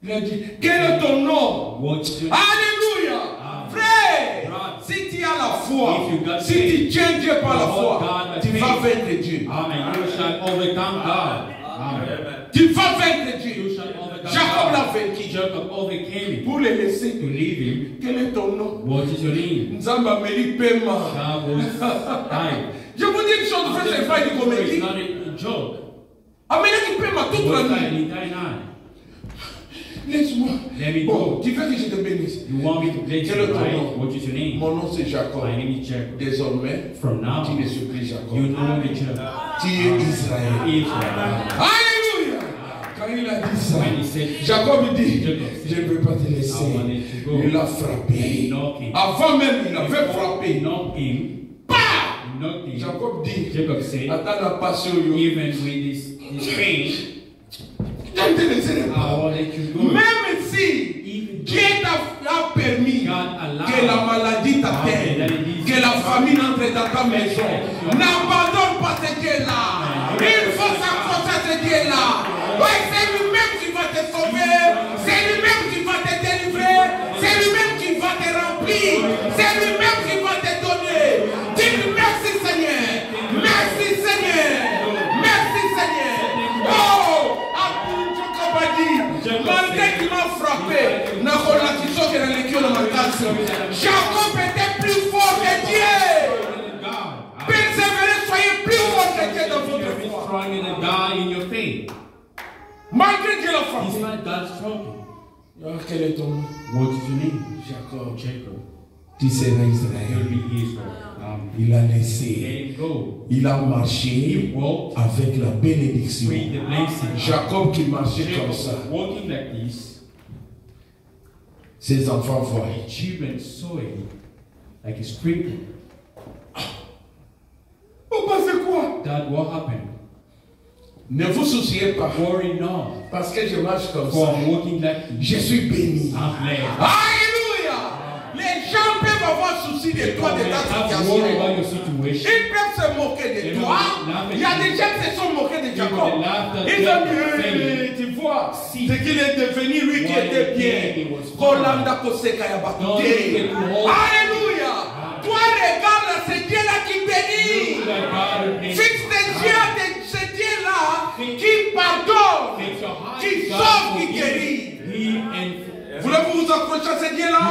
il a dit, quel est ton nom? what's your Alléluia! Amen. Frère, Brother, si tu as la foi, if you got si faith, tu tiens Dieu par la you foi, hold God by tu vas faith. vaincre Dieu. Amen. You shall overcome God. Amen. Tu vas vaincre You Dieu. shall overcome Jacob l'a God. vaincu. Jacob overcame him. Pour le laisser, To leave him, quel est ton nom? what is your name? Nzamba Meli Pema. God was died. Je vous dis une chose, frère, c'est pas une It's comédie. not a joke. Amélie Pema It toute la was died nuit. the entire night. Laisse-moi. Let me Bon, go. tu veux que je te bénisse? You want me to bless Quel est you, ton right? nom? What is your name? Mon nom c'est Jacob. My name is Jacob. Désormais, From now, tu ne suis plus Jacob. you know me, Jacob. Tu es Israël. Israel. Alléluia! Quand il a dit ça, When he said, Jacob dit, Jacob je ne peux pas te laisser. I wanted to go. Il a frappé. Knock him. Avant même, il avait frappé. Knock him. Bah! Knock him. Jacob dit, Jacob said, attends la passion. even with this pain, Je ne te laisserai I pas. will let you go. Même si Even Dieu t'a permis God allowed que la maladie t'atteigne, que la famine entre dans ta maison, n'abandonne pas ce Dieu-là. Il faut s'accrocher à ce Dieu-là. Oui, c'est lui-même qui va te sauver, c'est lui-même qui va te délivrer, c'est lui-même qui va te remplir, c'est lui-même qui va te donner. Dis merci Seigneur, merci Seigneur, merci Seigneur. Oh, malgré qu'il m'a frappé, Jacob était plus que Dieu. Persévérez, soyez plus fort que Dieu dans votre foi. Stronger than God in your faith. Malgré Dieu la frappe. Despite God's trouble. Quel est ton nom? What is your name? Jacob. Jacob. Tu seras Will Israël. be Israel. Il a Let laissé. him go. Il a marché He walked avec la bénédiction. with the blessing. Jacob qui marchait Jacob comme ça. walking like this. Ses enfants voient. The children saw it like a sprinkle. Oh, bah c'est quoi? Dad, what happened? Ne vous souciez pas. Worry not. Parce que je marche comme For ça. I'm walking like this. Je suis béni. I'm blessed. Alléluia. Les gens peuvent avoir souci de toi, de ta Have situation. worry about your situation. Ils peuvent se moquer de toi. Il y a des gens qui se sont moqués de Jacob. Ils ont dit, tu vois, ce qu'il est devenu, lui qui était bien. Kolanda Koseka Yabatute. Alléluia. Toi, regarde, c'est Dieu-là qui bénit. Fixe tes yeux de ce Dieu-là qui pardonne, qui sauve, qui guérit. Voulez-vous vous accrocher à ce Dieu-là?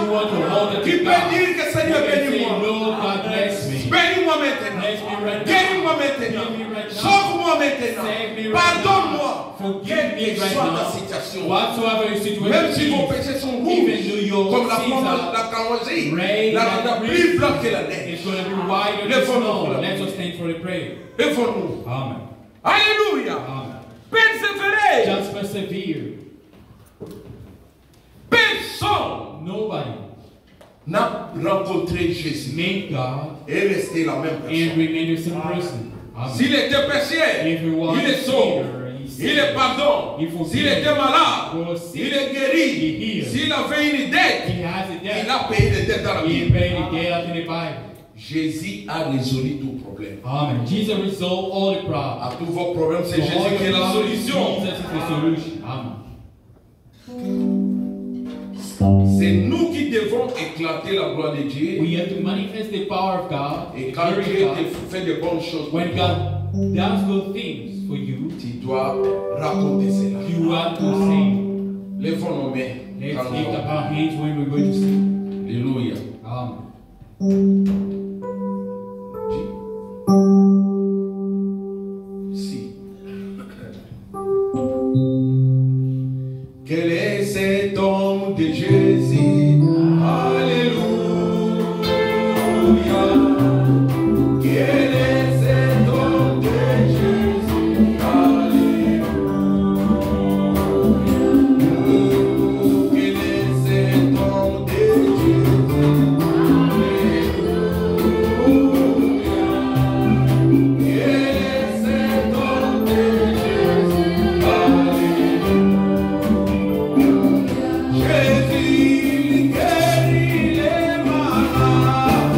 Qui peut dire que Seigneur bénis-moi? Bénis-moi maintenant. Guéris-moi maintenant. Sauve-moi maintenant. Pardonne-moi. Quelle que soit ta situation. Même si vos péchés sont rouges, comme la carrosserie, la rendra plus blanc que la neige. Lève-nous. Amen. Alléluia. Persévérez. Just persevere. Personne Nobody n'a rencontré Jésus made God et resté la même and personne. remain the same person. Amen. S'il était pécheur, If he was il est sauvé. Il est pardon. S'il était malade, il est guéri. S'il avait une dette, He has a il debt. a payé les dettes dans la He Bible. paid the debt in the Bible. Jésus a résolu tout problème. Amen. Jesus resolved all the problems. À tous vos problèmes, c'est So all Jésus qui est your la problems, solution. Jesus is the solution. Amen. C'est nous qui devons éclater la gloire de Dieu. We have to manifest the power of God. Et the quand glory Dieu of te God. fait de bonnes choses, When God does good things for you, tu dois raconter cela. you have to say, Lèvons nos mains. let's Quand lift nous- up our hands when we're going to sing. Alléluia. Amen. Si. Quel est cet homme de Jésus? Alléluia. Quel est cet homme de Jésus? Alléluia. Quel est cet homme de Jésus? Jésus guérit les malades.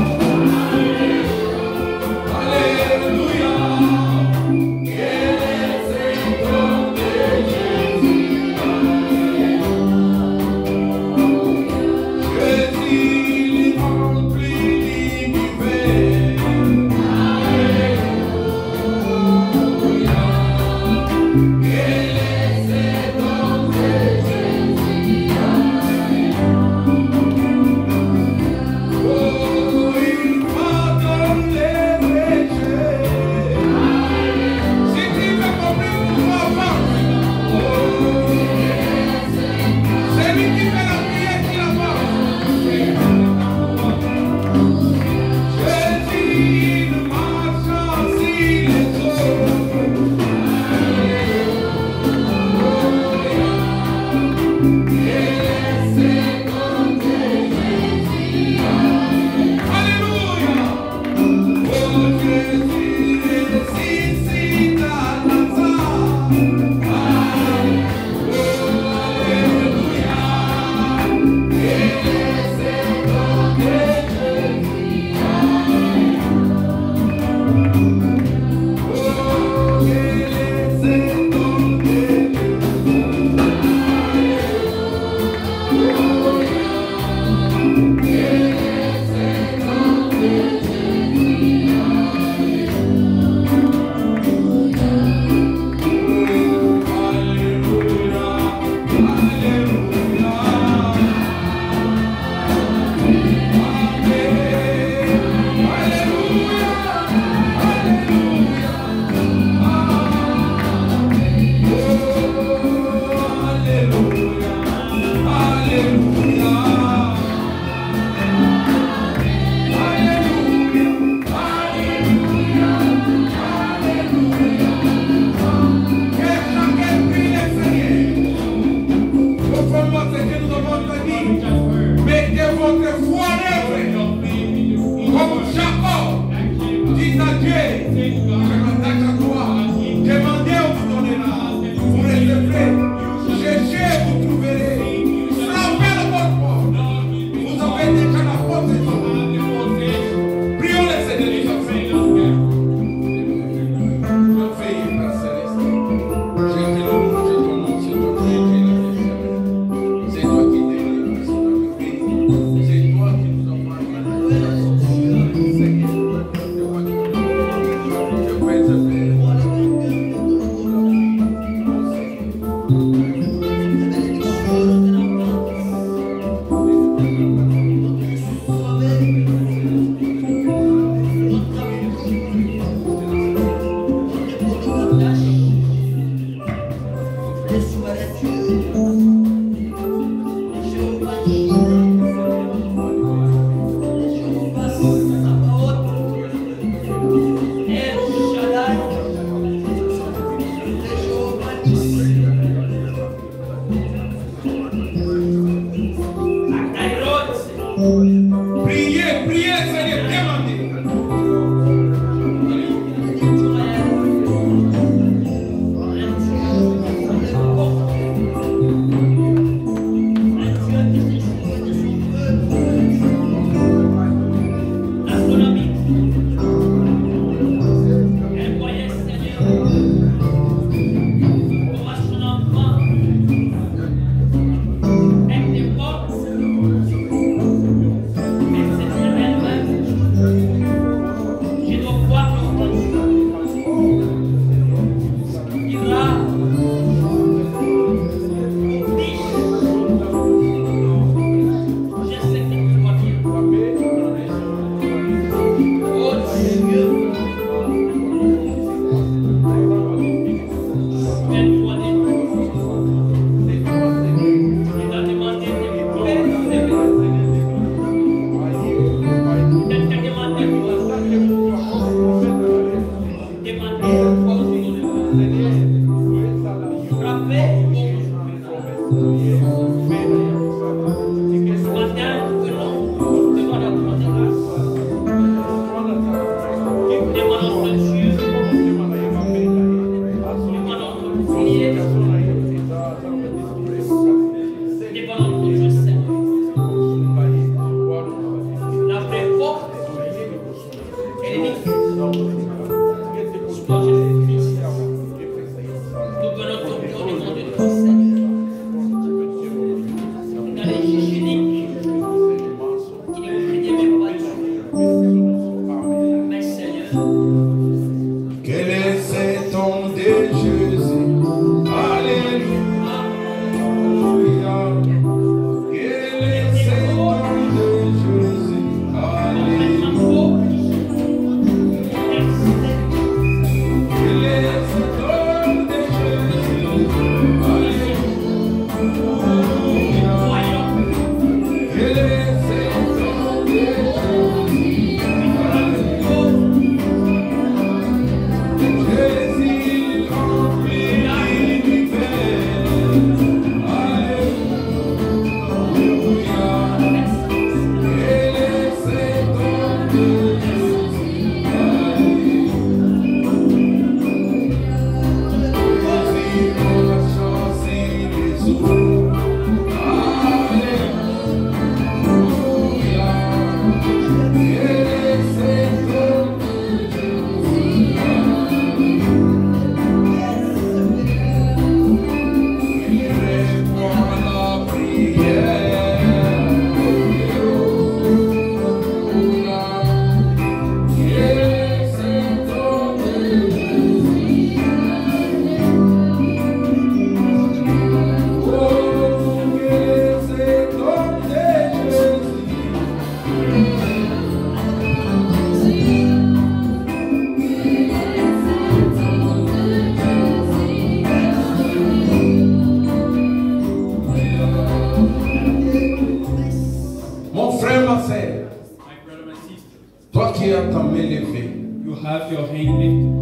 Toi qui as ta main levée, you have your hand lifted.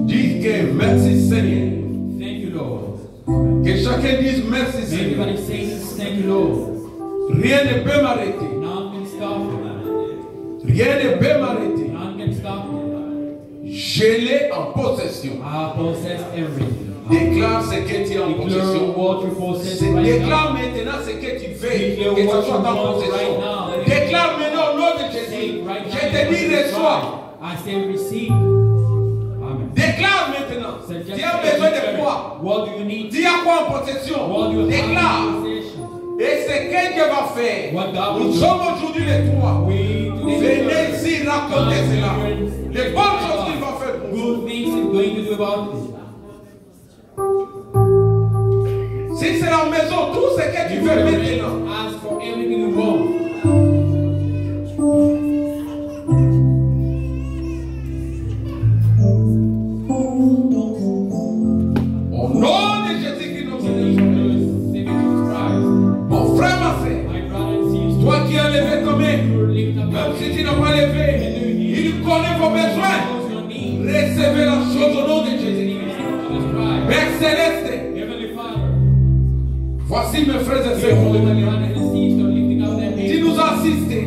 Dis que merci Seigneur. Thank you, Lord. Que chacun dise merci Seigneur. Everybody say thank you, Lord. Rien ne peut m'arrêter. None can stop me. Rien ne peut m'arrêter. None can stop me. Je l'ai en possession. I possess everything. Déclare ce que tu as en Declare possession. what you possess right Déclare now. maintenant ce que tu fais. Declare Que what ce you soit en want possession. right now. Déclare maintenant au nom de Jésus. Say right now. Je te dis reçois. I say receive. Amen. Déclare maintenant. So just Tu as besoin de declare. quoi? What do you need? Tu as quoi en possession? What do you have Déclare. in possession? Et ce que Dieu va faire. What God will Nous do. sommes aujourd'hui les trois. Venez ici raconter cela. Les bonnes choses qu'il va faire pour vous. Good things he's going to do about it. Si c'est la maison, tout ce que tu veux maintenant. Ask for everything you want. Au nom de Jésus-Christ, notre Seigneur. Mon frère, ma soeur, toi qui as levé ta main, même si tu n'as pas levé, il connaît vos besoins. Recevez la chose au nom de Jésus. Père céleste, voici mes frères et sœurs, qui nous assistent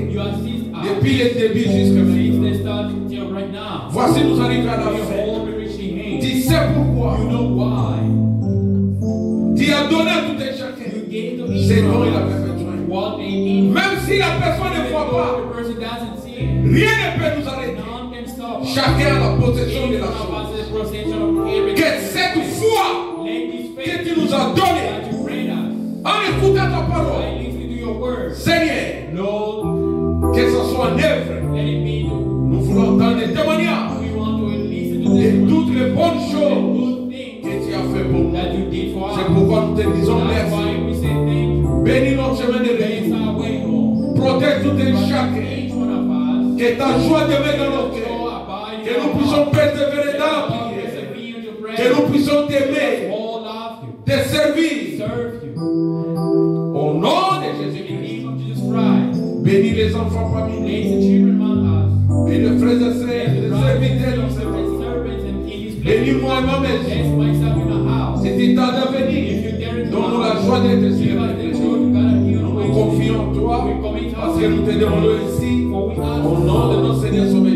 depuis le début jusqu'à maintenant. Voici nous arrivons à la fin. Tu sais pourquoi. Tu as donné à tout un chacun ce dont il avait besoin. Même si la personne ne voit pas, rien ne peut nous arrêter. Chacun a la possession de la chose. Que cette foi que tu nous as donnée, en écoutant ta parole, Seigneur, que ce soit en œuvre, nous voulons entendre des témoignages de toutes les bonnes choses que tu as fait pour nous. C'est pourquoi nous te disons merci. Bénis notre chemin de retour. Protège tout et chacun. Que ta joie demeure dans nos cœurs. Que nous puissions persévérer dans la prière. Que nous puissions t'aimer, te servir. Au nom de Jésus-Christ. Bénis les enfants parmi nous. Bénis les frères et sœurs, les serviteurs dans cette maison. Bénis-moi et ma maison. C'était temps de venir. Donne-nous la joie d'être servis. Nous confions en toi parce que nous te demandons ici au nom de notre Seigneur Sauveur.